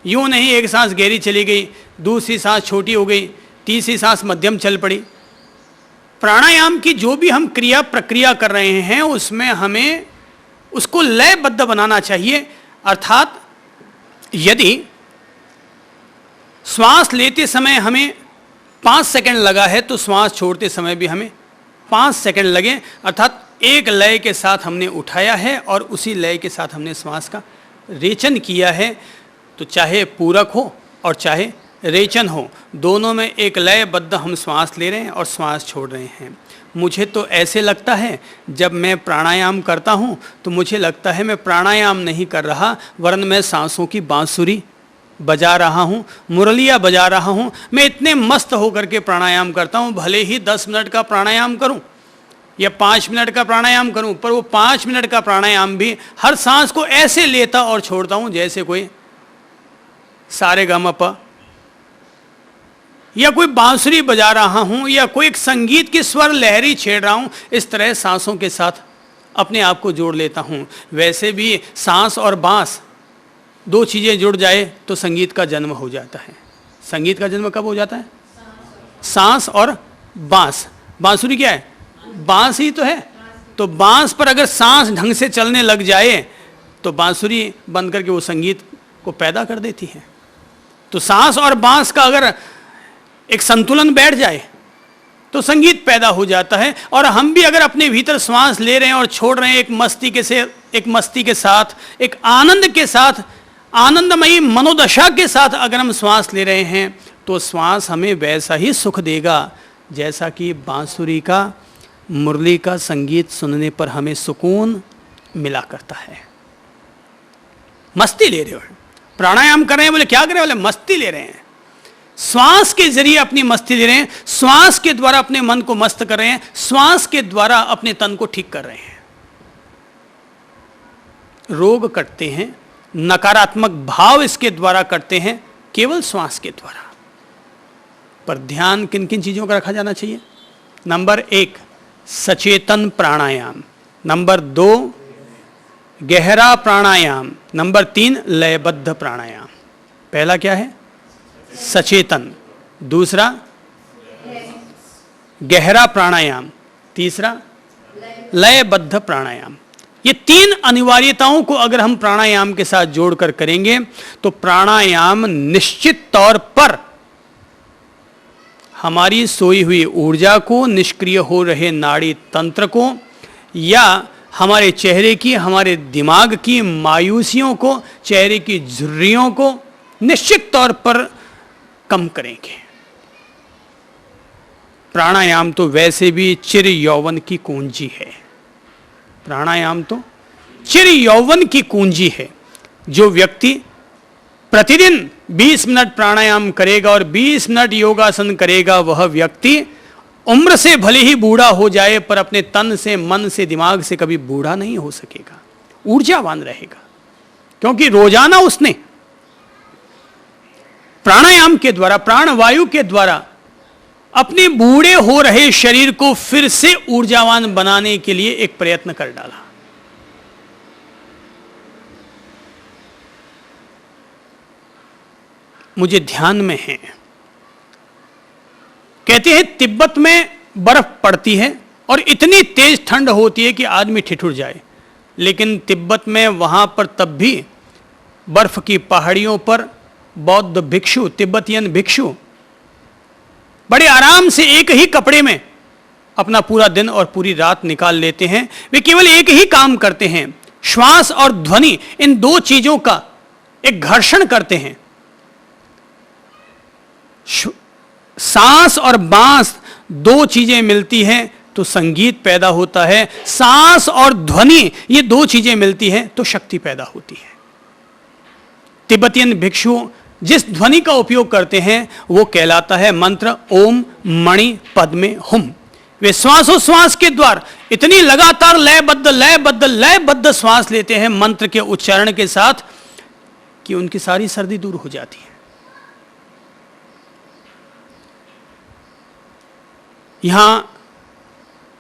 यूं नहीं एक सांस गहरी चली गई, दूसरी सांस छोटी हो गई, तीसरी सांस मध्यम चल पड़ी। प्राणायाम की जो भी हम क्रिया प्रक्रिया कर रहे हैं उसमें हमें उसको लयबद्ध बनाना चाहिए। अर्थात यदि श्वास लेते समय हमें 5 सेकंड लगा है तो श्वास छोड़ते समय भी हमें 5 सेकंड लगे। अर्थात एक लय के साथ हमने उठाया है और उसी लय के साथ हमने श्वास का रेचन किया है। तो चाहे पूरक हो और चाहे रेचन हो, दोनों में एक लयबद्ध हम श्वास ले रहे हैं और श्वास छोड़ रहे हैं। मुझे तो ऐसे लगता है जब मैं प्राणायाम करता हूँ तो मुझे लगता है मैं प्राणायाम नहीं कर रहा, वरन मैं सांसों की बांसुरी बजा रहा हूँ, मुरलिया बजा रहा हूँ। मैं इतने मस्त होकर के प्राणायाम करता हूँ, भले ही 10 मिनट का प्राणायाम करूँ या 5 मिनट का प्राणायाम करूँ, पर वो 5 मिनट का प्राणायाम भी हर सांस को ऐसे लेता और छोड़ता हूँ जैसे कोई सारेगामापा या कोई बांसुरी बजा रहा हूं या कोई एक संगीत की स्वर लहरी छेड़ रहा हूं। इस तरह सांसों के साथ अपने आप को जोड़ लेता हूं। वैसे भी सांस और बांस 2 चीजें जुड़ जाए तो संगीत का जन्म हो जाता है। संगीत का जन्म कब हो जाता है? सांस और बांस। बांसुरी क्या है? बांस ही तो है। तो बांस पर अगर सांस ढंग से चलने लग जाए तो बांसुरी बन करके वो संगीत को पैदा कर देती है। तो सांस और बांस का अगर एक संतुलन बैठ जाए तो संगीत पैदा हो जाता है। और हम भी अगर अपने भीतर श्वास ले रहे हैं और छोड़ रहे हैं एक मस्ती के साथ, एक आनंद के साथ, आनंदमयी मनोदशा के साथ अगर हम श्वास ले रहे हैं तो श्वास हमें वैसा ही सुख देगा जैसा कि बांसुरी का, मुरली का संगीत सुनने पर हमें सुकून मिला करता है। मस्ती ले रहे हो, प्राणायाम कर रहे हैं, बोले क्या कर रहे हैं? बोले मस्ती ले रहे हैं। श्वास के जरिए अपनी मस्ती ले रहे हैं, श्वास के द्वारा अपने मन को मस्त कर रहे हैं, श्वास के द्वारा अपने तन को ठीक कर रहे हैं। रोग कटते हैं, नकारात्मक भाव इसके द्वारा कटते हैं, केवल श्वास के द्वारा। पर ध्यान किन किन चीजों का रखा जाना चाहिए? नंबर 1 सचेतन प्राणायाम, नंबर 2 गहरा प्राणायाम, नंबर 3 लयबद्ध प्राणायाम। पहला क्या है? सचेतन, दूसरा गहरा प्राणायाम, तीसरा लयबद्ध प्राणायाम। ये 3 अनिवार्यताओं को अगर हम प्राणायाम के साथ जोड़कर करेंगे तो प्राणायाम निश्चित तौर पर हमारी सोई हुई ऊर्जा को, निष्क्रिय हो रहे नाड़ी तंत्र को या हमारे चेहरे की, हमारे दिमाग की मायूसियों को, चेहरे की झुर्रियों को निश्चित तौर पर कम करेंगे। प्राणायाम तो वैसे भी चिर यौवन की कुंजी है। प्राणायाम तो चिर यौवन की कुंजी है। जो व्यक्ति प्रतिदिन 20 मिनट प्राणायाम करेगा और 20 मिनट योगासन करेगा, वह व्यक्ति उम्र से भले ही बूढ़ा हो जाए पर अपने तन से, मन से, दिमाग से कभी बूढ़ा नहीं हो सकेगा, ऊर्जावान रहेगा। क्योंकि रोजाना उसने प्राणायाम के द्वारा, प्राणवायु के द्वारा अपने बूढ़े हो रहे शरीर को फिर से ऊर्जावान बनाने के लिए एक प्रयत्न कर डाला। मुझे ध्यान में है, कहते हैं तिब्बत में बर्फ पड़ती है और इतनी तेज ठंड होती है कि आदमी ठिठुर जाए, लेकिन तिब्बत में वहां पर तब भी बर्फ की पहाड़ियों पर बौद्ध भिक्षु, तिब्बतियन भिक्षु बड़े आराम से एक ही कपड़े में अपना पूरा दिन और पूरी रात निकाल लेते हैं। वे केवल एक ही काम करते हैं, श्वास और ध्वनि, इन दो चीजों का एक घर्षण करते हैं। सांस और बांस दो चीजें मिलती हैं तो संगीत पैदा होता है, सांस और ध्वनि ये दो चीजें मिलती हैं तो शक्ति पैदा होती है। तिब्बतियन भिक्षु जिस ध्वनि का उपयोग करते हैं वो कहलाता है मंत्र ओम मणि पद्मे हुम। वे श्वासोश्वास के द्वारा इतनी लगातार लयबद्ध श्वास लेते हैं मंत्र के उच्चारण के साथ कि उनकी सारी सर्दी दूर हो जाती है। यहां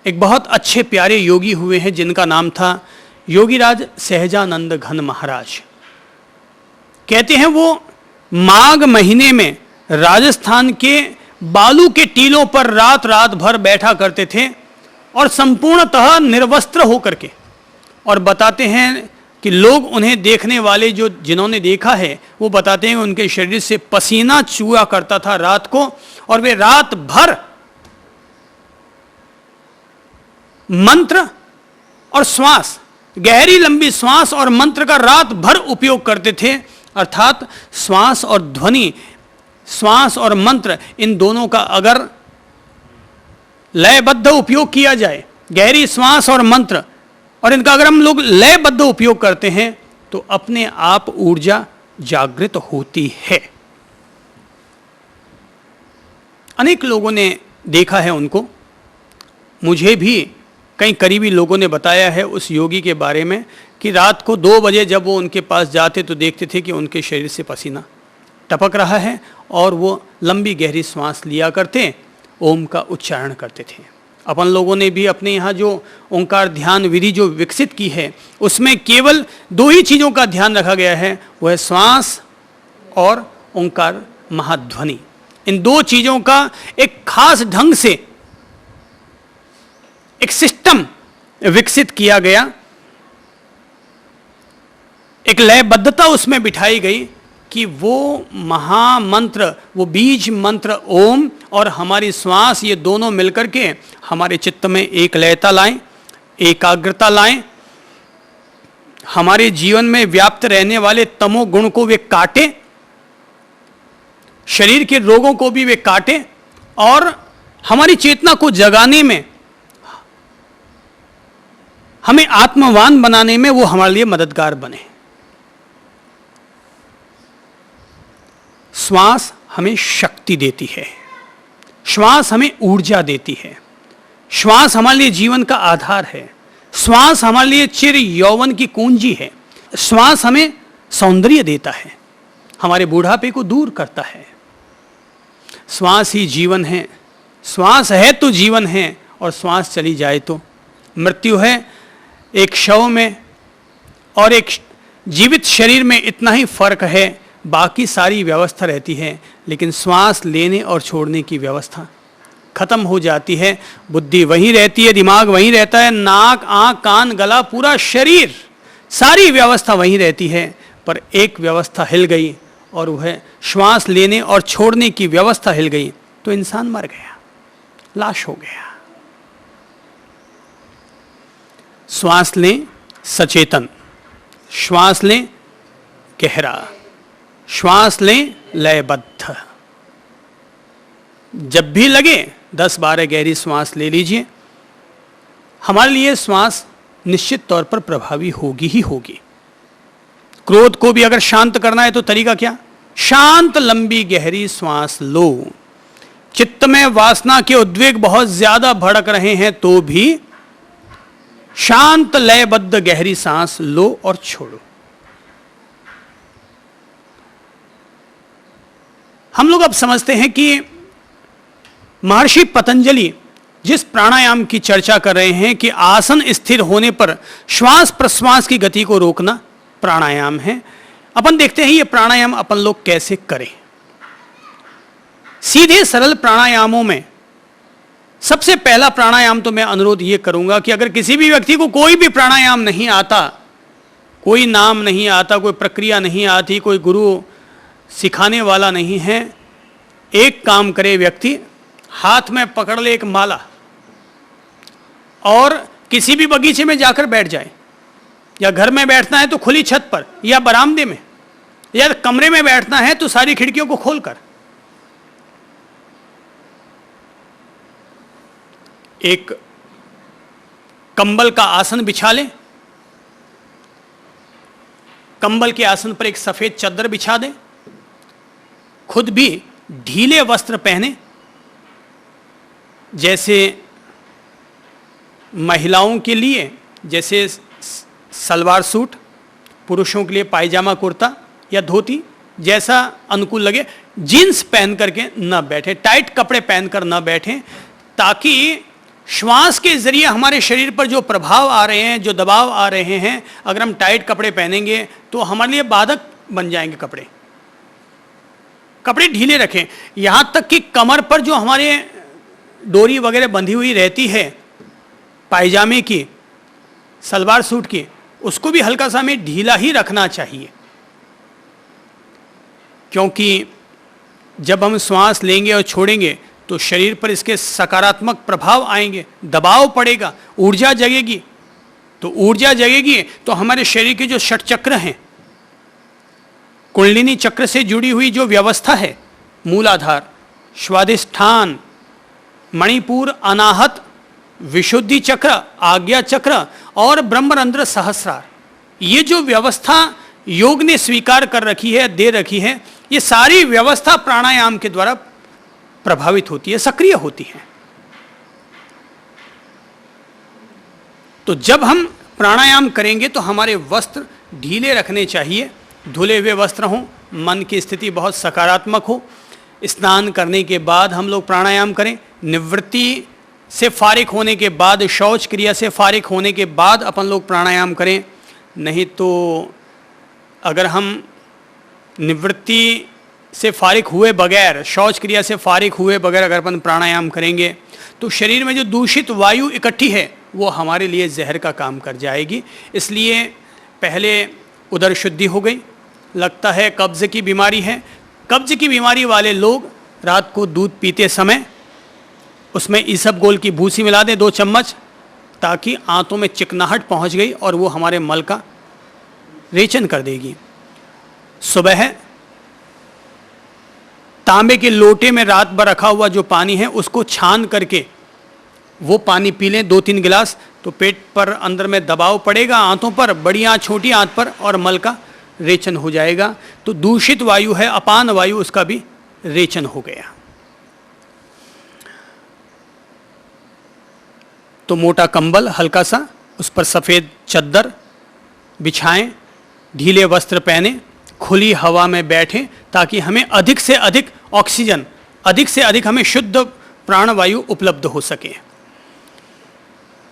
एक बहुत अच्छे प्यारे योगी हुए हैं जिनका नाम था योगीराज सहजानंद घन महाराज। कहते हैं वो माघ महीने में राजस्थान के बालू के टीलों पर रात रात भर बैठा करते थे और संपूर्णतः निर्वस्त्र होकर के, और बताते हैं कि लोग उन्हें देखने वाले जो जिन्होंने देखा है वो बताते हैं उनके शरीर से पसीना चूआ करता था रात को, और वे रात भर मंत्र और श्वास, गहरी लंबी श्वास और मंत्र का रात भर उपयोग करते थे। अर्थात श्वास और ध्वनि, श्वास और मंत्र, इन दोनों का अगर लयबद्ध उपयोग किया जाए, गहरी श्वास और मंत्र, और इनका अगर हम लोग लयबद्ध उपयोग करते हैं तो अपने आप ऊर्जा जागृत होती है। अनेक लोगों ने देखा है उनको, मुझे भी कई करीबी लोगों ने बताया है उस योगी के बारे में कि रात को 2 बजे जब वो उनके पास जाते तो देखते थे कि उनके शरीर से पसीना टपक रहा है और वो लंबी गहरी सांस लिया करते, ओम का उच्चारण करते थे। अपन लोगों ने भी अपने यहाँ जो ओंकार ध्यान विधि जो विकसित की है उसमें केवल 2 ही चीज़ों का ध्यान रखा गया है, वो है श्वास और ओंकार महाध्वनि। इन 2 चीज़ों का एक खास ढंग से एक सिस्टम विकसित किया गया, एक लयबद्धता उसमें बिठाई गई कि वो महामंत्र, वो बीज मंत्र ओम और हमारी श्वास, ये दोनों मिलकर के हमारे चित्त में एक लयता लाएं, एकाग्रता लाएं, हमारे जीवन में व्याप्त रहने वाले तमोगुण को वे काटें, शरीर के रोगों को भी वे काटें, और हमारी चेतना को जगाने में, हमें आत्मवान बनाने में वो हमारे लिए मददगार बने। श्वास हमें शक्ति देती है, श्वास हमें ऊर्जा देती है, श्वास हमारे लिए जीवन का आधार है, श्वास हमारे लिए चिर यौवन की कुंजी है, श्वास हमें सौंदर्य देता है, हमारे बुढ़ापे को दूर करता है। श्वास ही जीवन है, श्वास है तो जीवन है, और श्वास चली जाए तो मृत्यु है। एक शव में और एक जीवित शरीर में इतना ही फर्क है, बाकी सारी व्यवस्था रहती है, लेकिन श्वास लेने और छोड़ने की व्यवस्था खत्म हो जाती है। बुद्धि वहीं रहती है, दिमाग वहीं रहता है, नाक, आंख, कान, गला, पूरा शरीर, सारी व्यवस्था वहीं रहती है, पर एक व्यवस्था हिल गई और वह श्वास लेने और छोड़ने की व्यवस्था हिल गई तो इंसान मर गया, लाश हो गया। श्वास लें सचेतन, श्वास लें गहरा, श्वास लें लयबद्ध। जब भी लगे 10-12 गहरी श्वास ले लीजिए। हमारे लिए श्वास निश्चित तौर पर प्रभावी होगी ही होगी। क्रोध को भी अगर शांत करना है तो तरीका क्या? शांत लंबी गहरी श्वास लो, चित्त में वासना के उद्वेग बहुत ज्यादा भड़क रहे हैं तो भी शांत लयबद्ध गहरी सांस लो और छोड़ो। हम लोग अब समझते हैं कि महर्षि पतंजलि जिस प्राणायाम की चर्चा कर रहे हैं कि आसन स्थिर होने पर श्वास प्रश्वास की गति को रोकना प्राणायाम है। अपन देखते हैं ये प्राणायाम अपन लोग कैसे करें। सीधे सरल प्राणायामों में सबसे पहला प्राणायाम तो मैं अनुरोध ये करूंगा कि अगर किसी भी व्यक्ति को कोई भी प्राणायाम नहीं आता, कोई नाम नहीं आता, कोई प्रक्रिया नहीं आती, कोई गुरु सिखाने वाला नहीं है, एक काम करे व्यक्ति, हाथ में पकड़ ले एक माला और किसी भी बगीचे में जाकर बैठ जाए, या घर में बैठना है तो खुली छत पर या बरामदे में, या कमरे में बैठना है तो सारी खिड़कियों को खोलकर एक कंबल का आसन बिछा लें। कंबल के आसन पर एक सफेद चादर बिछा दें, खुद भी ढीले वस्त्र पहने, जैसे महिलाओं के लिए जैसे सलवार सूट, पुरुषों के लिए पायजामा कुर्ता या धोती, जैसा अनुकूल लगे। जीन्स पहन करके न बैठे, टाइट कपड़े पहनकर न बैठें, ताकि श्वास के जरिए हमारे शरीर पर जो प्रभाव आ रहे हैं, जो दबाव आ रहे हैं, अगर हम टाइट कपड़े पहनेंगे तो हमारे लिए बाधक बन जाएंगे। कपड़े ढीले रखें। यहां तक कि कमर पर जो हमारे डोरी वगैरह बंधी हुई रहती है पायजामे की, सलवार सूट की, उसको भी हल्का सा हमें ढीला ही रखना चाहिए, क्योंकि जब हम श्वास लेंगे और छोड़ेंगे तो शरीर पर इसके सकारात्मक प्रभाव आएंगे, दबाव पड़ेगा, ऊर्जा जगेगी। तो ऊर्जा जगेगी तो हमारे शरीर के जो षट चक्र हैं, कुंडलिनी चक्र से जुड़ी हुई जो व्यवस्था है, मूलाधार, स्वादिष्ठान, मणिपुर, अनाहत, विशुद्धि चक्र, आज्ञा चक्र और ब्रह्मरंध्र सहस्रार, ये जो व्यवस्था योग ने स्वीकार कर रखी है, दे रखी है, ये सारी व्यवस्था प्राणायाम के द्वारा प्रभावित होती है, सक्रिय होती है। तो जब हम प्राणायाम करेंगे तो हमारे वस्त्र ढीले रखने चाहिए, धुले हुए वस्त्र हों, मन की स्थिति बहुत सकारात्मक हो। स्नान करने के बाद हम लोग प्राणायाम करें, निवृत्ति से फारिग होने के बाद, शौच क्रिया से फारिग होने के बाद अपन लोग प्राणायाम करें। नहीं तो अगर हम निवृत्ति से फारिग हुए बगैर, शौच क्रिया से फारिग हुए बगैर अगर अपन प्राणायाम करेंगे तो शरीर में जो दूषित वायु इकट्ठी है वो हमारे लिए जहर का काम कर जाएगी। इसलिए पहले उदर शुद्धि हो गई, लगता है कब्ज की बीमारी है, कब्ज की बीमारी वाले लोग रात को दूध पीते समय उसमें ईसबगोल की भूसी मिला दें 2 चम्मच, ताकि आंतों में चिकनाहट पहुंच गई और वो हमारे मल का रेचन कर देगी। सुबह तांबे के लोटे में रात भर रखा हुआ जो पानी है उसको छान करके वो पानी पी लें 2-3 गिलास, तो पेट पर अंदर में दबाव पड़ेगा, आंतों पर, बड़ी आंत, छोटी आंत पर, और मल का रेचन हो जाएगा। तो दूषित वायु है, अपान वायु, उसका भी रेचन हो गया। तो मोटा कंबल हल्का सा, उस पर सफ़ेद चद्दर बिछाएं, ढीले वस्त्र पहने, खुली हवा में बैठें, ताकि हमें अधिक से अधिक ऑक्सीजन, अधिक से अधिक हमें शुद्ध प्राणवायु उपलब्ध हो सके।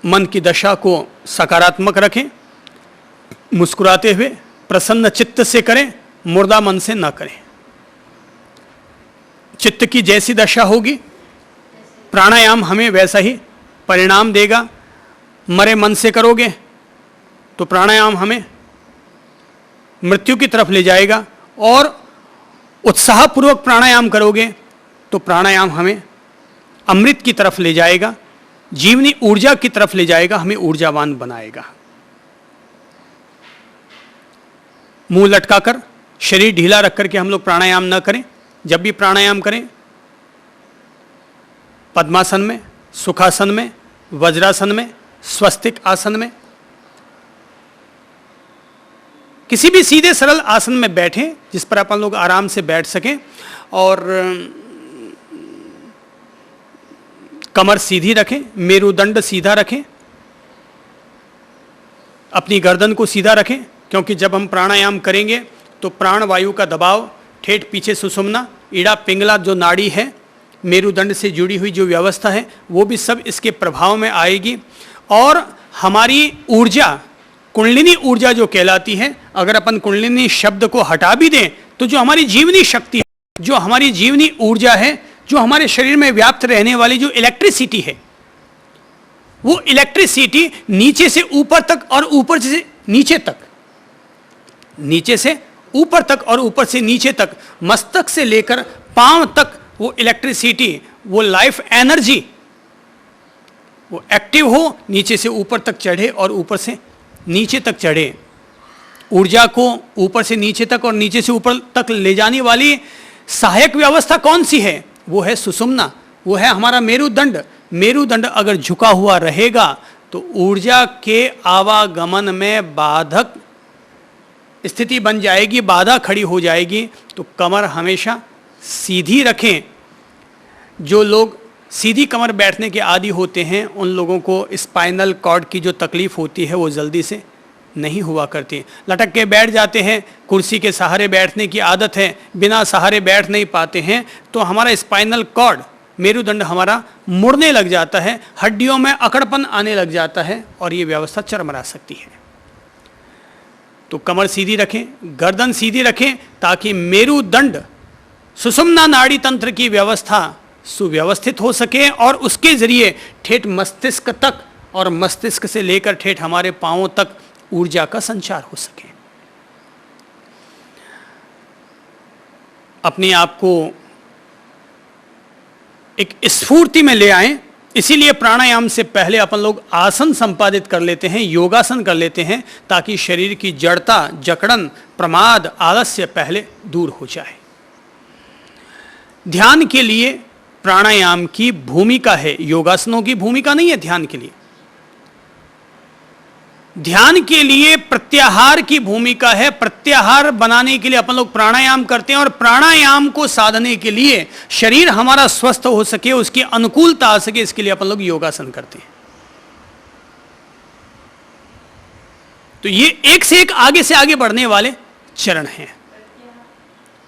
मन की दशा को सकारात्मक रखें, मुस्कुराते हुए प्रसन्न चित्त से करें, मुर्दा मन से न करें। चित्त की जैसी दशा होगी प्राणायाम हमें वैसा ही परिणाम देगा। मरे मन से करोगे तो प्राणायाम हमें मृत्यु की तरफ ले जाएगा, और उत्साहपूर्वक प्राणायाम करोगे तो प्राणायाम हमें अमृत की तरफ ले जाएगा, जीवनी ऊर्जा की तरफ ले जाएगा, हमें ऊर्जावान बनाएगा। मुंह लटकाकर, शरीर ढीला रख करके हम लोग प्राणायाम न करें। जब भी प्राणायाम करें पद्मासन में, सुखासन में, वज्रासन में, स्वस्तिक आसन में, किसी भी सीधे सरल आसन में बैठें जिस पर अपन लोग आराम से बैठ सकें, और कमर सीधी रखें, मेरुदंड सीधा रखें, अपनी गर्दन को सीधा रखें, क्योंकि जब हम प्राणायाम करेंगे तो प्राणवायु का दबाव ठेठ पीछे सुषुम्ना, इड़ा पिंगला जो नाड़ी है, मेरुदंड से जुड़ी हुई जो व्यवस्था है, वो भी सब इसके प्रभाव में आएगी। और हमारी ऊर्जा, कुंडलिनी ऊर्जा जो कहलाती है, अगर अपन कुंडलिनी शब्द को हटा भी दें तो जो हमारी जीवनी शक्ति है, जो हमारी जीवनी ऊर्जा है, जो हमारे शरीर में व्याप्त रहने वाली जो इलेक्ट्रिसिटी है, वो इलेक्ट्रिसिटी नीचे से ऊपर तक और ऊपर से नीचे तक, नीचे से ऊपर तक और ऊपर से नीचे तक, मस्तक से लेकर पांव तक वो इलेक्ट्रिसिटी, वो लाइफ एनर्जी, वो एक्टिव हो, नीचे से ऊपर तक चढ़े और ऊपर से नीचे तक चढ़े। ऊर्जा को ऊपर से नीचे तक और नीचे से ऊपर तक ले जाने वाली सहायक व्यवस्था कौन सी है? वो है सुषुम्ना, वो है हमारा मेरुदंड। मेरुदंड अगर झुका हुआ रहेगा तो ऊर्जा के आवागमन में बाधक स्थिति बन जाएगी, बाधा खड़ी हो जाएगी। तो कमर हमेशा सीधी रखें। जो लोग सीधी कमर बैठने के आदी होते हैं उन लोगों को स्पाइनल कॉर्ड की जो तकलीफ होती है वो जल्दी से नहीं हुआ करती। लटक के बैठ जाते हैं, कुर्सी के सहारे बैठने की आदत है, बिना सहारे बैठ नहीं पाते हैं, तो हमारा स्पाइनल कॉर्ड, मेरुदंड हमारा मुड़ने लग जाता है, हड्डियों में अकड़पन आने लग जाता है और ये व्यवस्था चरमरा सकती है। तो कमर सीधी रखें, गर्दन सीधी रखें, ताकि मेरुदंड सुषुम्ना नाड़ी तंत्र की व्यवस्था सुव्यवस्थित हो सके और उसके जरिए ठेठ मस्तिष्क तक और मस्तिष्क से लेकर ठेठ हमारे पांवों तक ऊर्जा का संचार हो सके। अपने आप को एक स्फूर्ति में ले आएं। इसीलिए प्राणायाम से पहले अपन लोग आसन संपादित कर लेते हैं, योगासन कर लेते हैं, ताकि शरीर की जड़ता, जकड़न, प्रमाद, आलस्य पहले दूर हो जाए। ध्यान के लिए प्राणायाम की भूमिका है, योगासनों की भूमिका नहीं है ध्यान के लिए। ध्यान के लिए प्रत्याहार की भूमिका है। प्रत्याहार बनाने के लिए अपन लोग प्राणायाम करते हैं और प्राणायाम को साधने के लिए शरीर हमारा स्वस्थ हो सके, उसकी अनुकूलता आ सके, इसके लिए अपन लोग योगासन करते हैं। तो ये एक से एक आगे से आगे बढ़ने वाले चरण हैं।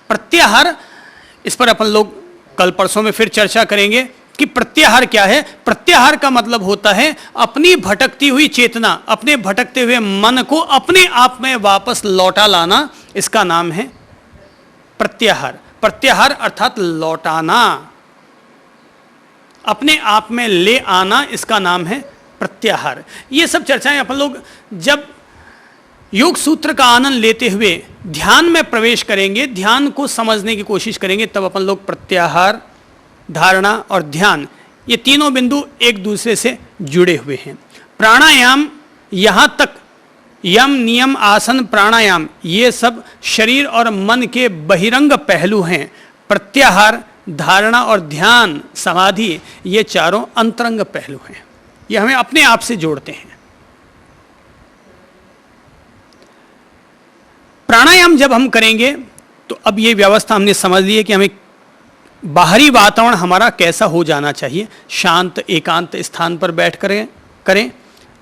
प्रत्याहार, इस पर अपन लोग कल परसों में फिर चर्चा करेंगे कि प्रत्याहार क्या है। प्रत्याहार का मतलब होता है अपनी भटकती हुई चेतना, अपने भटकते हुए मन को अपने आप में वापस लौटा लाना, इसका नाम है प्रत्याहार। प्रत्याहार अर्थात लौटाना, अपने आप में ले आना, इसका नाम है प्रत्याहार। ये सब चर्चाएं अपन लोग जब योग सूत्र का आनंद लेते हुए ध्यान में प्रवेश करेंगे, ध्यान को समझने की कोशिश करेंगे, तब अपन लोग प्रत्याहार, धारणा और ध्यान, ये तीनों बिंदु एक दूसरे से जुड़े हुए हैं। प्राणायाम यहां तक, यम, नियम, आसन, प्राणायाम, ये सब शरीर और मन के बहिरंग पहलू हैं। प्रत्याहार, धारणा और ध्यान, समाधि, ये चारों अंतरंग पहलू हैं। ये हमें अपने आप से जोड़ते हैं। प्राणायाम जब हम करेंगे तो अब ये व्यवस्था हमने समझ ली है कि हमें बाहरी वातावरण हमारा कैसा हो जाना चाहिए। शांत एकांत स्थान पर बैठ करें।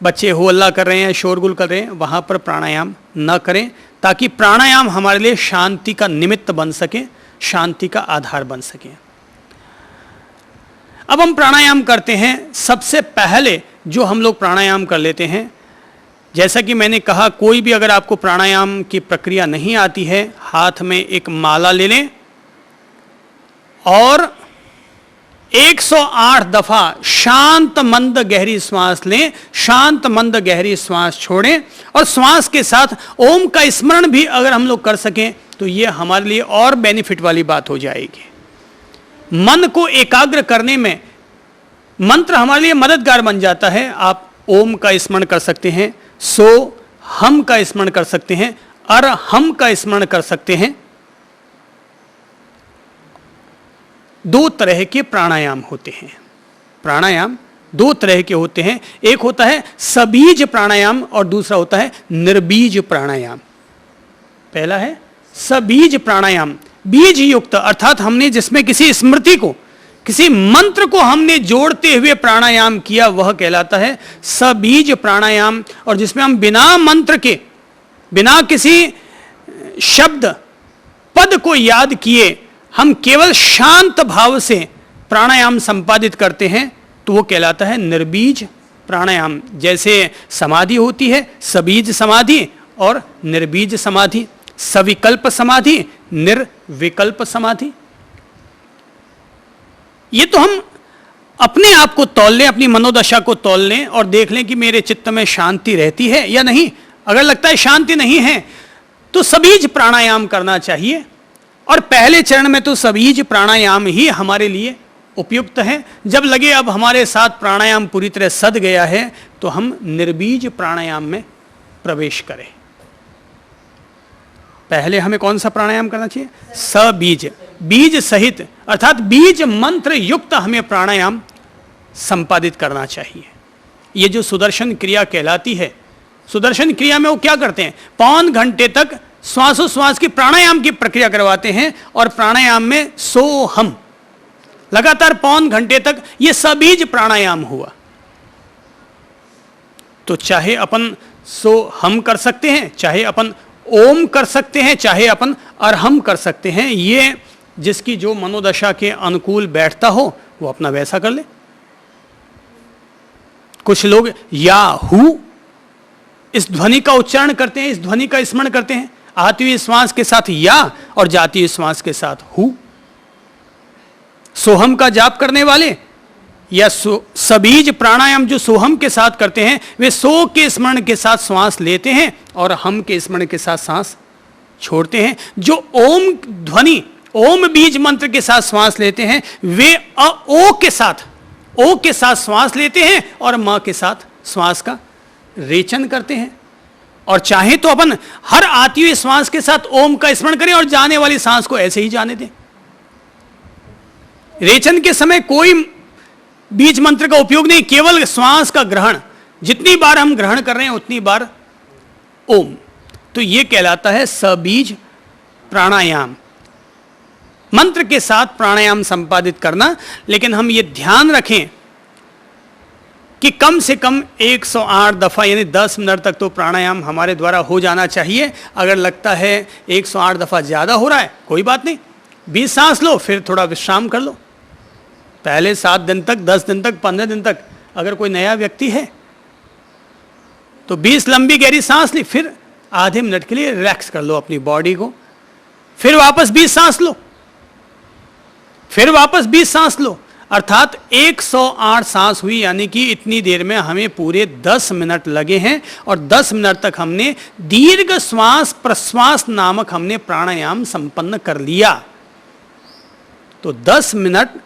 बच्चे हो हल्ला कर रहे हैं, शोरगुल कर रहे हैं, वहाँ पर प्राणायाम न करें, ताकि प्राणायाम हमारे लिए शांति का निमित्त बन सके, शांति का आधार बन सके। अब हम प्राणायाम करते हैं। सबसे पहले जो हम लोग प्राणायाम कर लेते हैं, जैसा कि मैंने कहा, कोई भी अगर आपको प्राणायाम की प्रक्रिया नहीं आती है, हाथ में एक माला ले लें और 108 दफा शांत मंद गहरी श्वास लें, शांत मंद गहरी श्वास छोड़ें और श्वास के साथ ओम का स्मरण भी अगर हम लोग कर सकें तो ये हमारे लिए और बेनिफिट वाली बात हो जाएगी। मन को एकाग्र करने में मंत्र हमारे लिए मददगार बन जाता है। आप ओम का स्मरण कर सकते हैं, सो हम का स्मरण कर सकते हैं, अर हम का स्मरण कर सकते हैं। दो तरह के प्राणायाम होते हैं। प्राणायाम दो तरह के होते हैं, एक होता है सबीज प्राणायाम और दूसरा होता है निर्बीज प्राणायाम। पहला है सबीज प्राणायाम, बीज युक्त, अर्थात हमने जिसमें किसी स्मृति को, किसी मंत्र को हमने जोड़ते हुए प्राणायाम किया, वह कहलाता है सबीज प्राणायाम। और जिसमें हम बिना मंत्र के, बिना किसी शब्द पद को याद किए हम केवल शांत भाव से प्राणायाम संपादित करते हैं, तो वो कहलाता है निर्बीज प्राणायाम। जैसे समाधि होती है सबीज समाधि और निर्बीज समाधि, सविकल्प समाधि, निर्विकल्प समाधि। ये तो हम अपने आप को तौल लें, अपनी मनोदशा को तौल लें और देख लें कि मेरे चित्त में शांति रहती है या नहीं। अगर लगता है शांति नहीं है तो सबीज प्राणायाम करना चाहिए। और पहले चरण में तो सबीज प्राणायाम ही हमारे लिए उपयुक्त है। जब लगे अब हमारे साथ प्राणायाम पूरी तरह सध गया है तो हम निर्बीज प्राणायाम में प्रवेश करें। पहले हमें कौन सा प्राणायाम करना चाहिए? सबीज, बीज सहित अर्थात बीज मंत्र युक्त हमें प्राणायाम संपादित करना चाहिए। ये जो सुदर्शन क्रिया कहलाती है, सुदर्शन क्रिया में वो क्या करते हैं? पौन घंटे तक श्वासोश्वास की प्राणायाम की प्रक्रिया करवाते हैं और प्राणायाम में सोहम लगातार पौन घंटे तक ये सबीज प्राणायाम हुआ। तो चाहे अपन सोहम कर सकते हैं, चाहे अपन ओम कर सकते हैं, चाहे अपन अरहम कर सकते हैं। ये जिसकी जो मनोदशा के अनुकूल बैठता हो वो अपना वैसा कर ले। कुछ लोग या हु इस ध्वनि का उच्चारण करते हैं, इस ध्वनि का स्मरण करते हैं, आती हुई श्वास के साथ या और जाती हुई श्वास के साथ हु। सोहम का जाप करने वाले या सबीज प्राणायाम जो सोहम के साथ करते हैं, वे सो के स्मरण के साथ श्वास लेते हैं और हम के स्मरण के साथ सांस छोड़ते हैं। जो ओम ध्वनि, ओम बीज मंत्र के साथ श्वास लेते हैं, वे ओ के साथ श्वास लेते हैं और म के साथ श्वास का रेचन करते हैं। और चाहे तो अपन हर आती हुई श्वास के साथ ओम का स्मरण करें और जाने वाली सांस को ऐसे ही जाने दें। रेचन के समय कोई बीज मंत्र का उपयोग नहीं, केवल श्वास का ग्रहण। जितनी बार हम ग्रहण कर रहे हैं उतनी बार ओम। तो यह कहलाता है सबीज प्राणायाम, मंत्र के साथ प्राणायाम संपादित करना। लेकिन हम ये ध्यान रखें कि कम से कम 108 दफा यानी 10 मिनट तक तो प्राणायाम हमारे द्वारा हो जाना चाहिए। अगर लगता है 108 दफा ज्यादा हो रहा है, कोई बात नहीं, 20 सांस लो, फिर थोड़ा विश्राम कर लो। पहले 7 दिन तक, 10 दिन तक, 15 दिन तक अगर कोई नया व्यक्ति है तो 20 लंबी गहरी सांस ली, फिर आधे मिनट के लिए रिलैक्स कर लो अपनी बॉडी को, फिर वापस 20 सांस लो, फिर वापस 20 सांस लो। अर्थात 108 सांस हुई, यानी कि इतनी देर में हमें पूरे 10 मिनट लगे हैं। और 10 मिनट तक हमने दीर्घ श्वास प्रश्वास नामक हमने प्राणायाम संपन्न कर लिया। तो 10 मिनट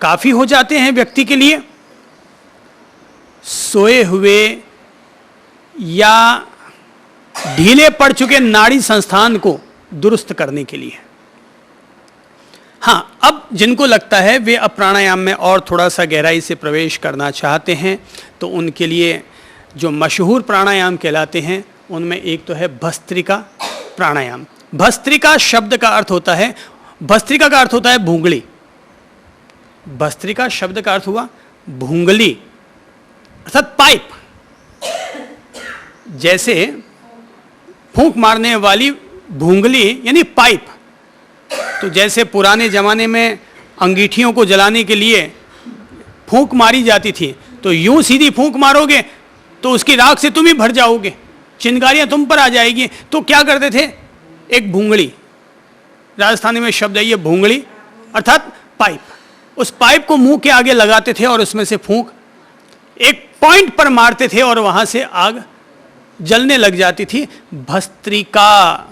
काफी हो जाते हैं व्यक्ति के लिए सोए हुए या ढीले पड़ चुके नाड़ी संस्थान को दुरुस्त करने के लिए। हाँ, अब जिनको लगता है वे अब प्राणायाम में और थोड़ा सा गहराई से प्रवेश करना चाहते हैं तो उनके लिए जो मशहूर प्राणायाम कहलाते हैं उनमें एक तो है भस्त्रिका प्राणायाम। भस्त्रिका शब्द का अर्थ होता है, भस्त्रिका का अर्थ होता है भूंगली। भस्त्रिका शब्द का अर्थ हुआ भूंगली अर्थात पाइप। जैसे फूंक मारने वाली भूंगली यानी पाइप। तो जैसे पुराने जमाने में अंगीठियों को जलाने के लिए फूंक मारी जाती थी, तो यूं सीधी फूंक मारोगे तो उसकी राख से तुम ही भर जाओगे, चिंगारियां तुम पर आ जाएगी। तो क्या करते थे? एक भूंगली, राजस्थानी में शब्द है ये भूंगली अर्थात पाइप। उस पाइप को मुंह के आगे लगाते थे और उसमें से फूंक एक पॉइंट पर मारते थे और वहां से आग जलने लग जाती थी। भस्त्रिका,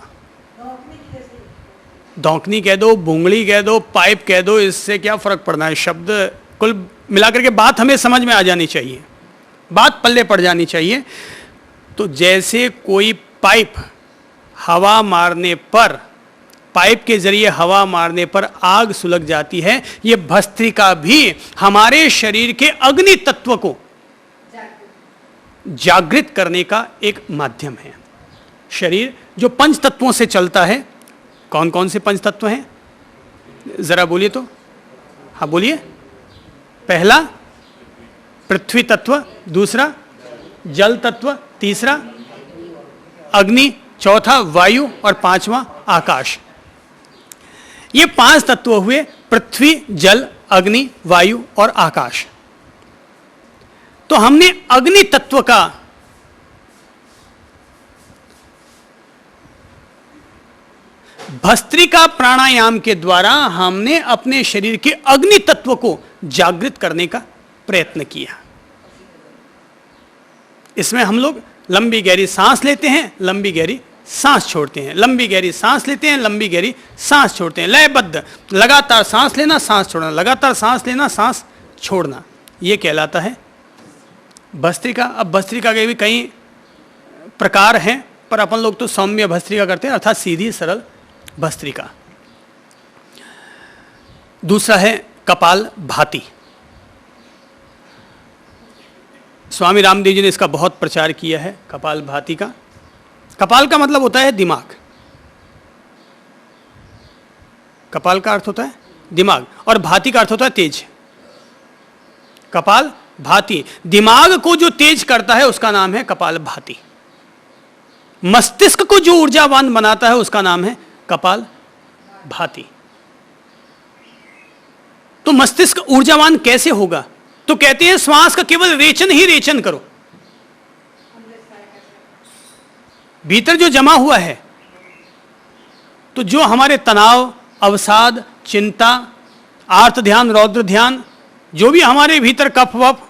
धौंकनी कह दो, भूंगली कह दो, पाइप कह दो, इससे क्या फर्क पड़ना है। शब्द कुल मिलाकर के बात हमें समझ में आ जानी चाहिए, बात पल्ले पड़ जानी चाहिए। तो जैसे कोई पाइप हवा मारने पर, पाइप के जरिए हवा मारने पर आग सुलग जाती है, ये भस्त्रिका भी हमारे शरीर के अग्नि तत्व को जागृत करने का एक माध्यम है। शरीर जो पंच तत्वों से चलता है, कौन कौन से पंच तत्व हैं जरा बोलिए तो? हाँ बोलिए। पहला पृथ्वी तत्व, दूसरा जल तत्व, तीसरा अग्नि, चौथा वायु और पांचवा आकाश। ये 5 तत्व हुए, पृथ्वी, जल, अग्नि, वायु और आकाश। तो हमने अग्नि तत्व का भस्त्रिका प्राणायाम के द्वारा हमने अपने शरीर के अग्नि तत्व को जागृत करने का प्रयत्न किया। इसमें हम लोग लंबी गहरी सांस लेते हैं, लंबी गहरी सांस छोड़ते हैं, लंबी गहरी सांस लेते हैं, लंबी गहरी सांस छोड़ते हैं, लयबद्ध लगातार सांस लेना, सांस छोड़ना, लगातार सांस लेना, सांस छोड़ना, यह कहलाता है भस्त्रिका। अब भस्त्रिका के भी कई प्रकार हैं, पर अपन लोग तो सौम्य भस्त्रिका करते हैं, अर्थात सीधी सरल भस्त्रिका। दूसरा है कपाल भाती। स्वामी रामदेव जी ने इसका बहुत प्रचार किया है, कपाल भाती का। कपाल का मतलब होता है दिमाग, कपाल का अर्थ होता है दिमाग, और भाती का अर्थ होता है तेज। कपाल भाती, दिमाग को जो तेज करता है उसका नाम है कपाल भाती। मस्तिष्क को जो ऊर्जावान बनाता है उसका नाम है कपाल भाती। तो मस्तिष्क ऊर्जावान कैसे होगा? तो कहते हैं श्वास का केवल रेचन ही रेचन करो। भीतर जो जमा हुआ है, तो जो हमारे तनाव, अवसाद, चिंता, आर्त ध्यान, रौद्र ध्यान, जो भी हमारे भीतर कफ वफ,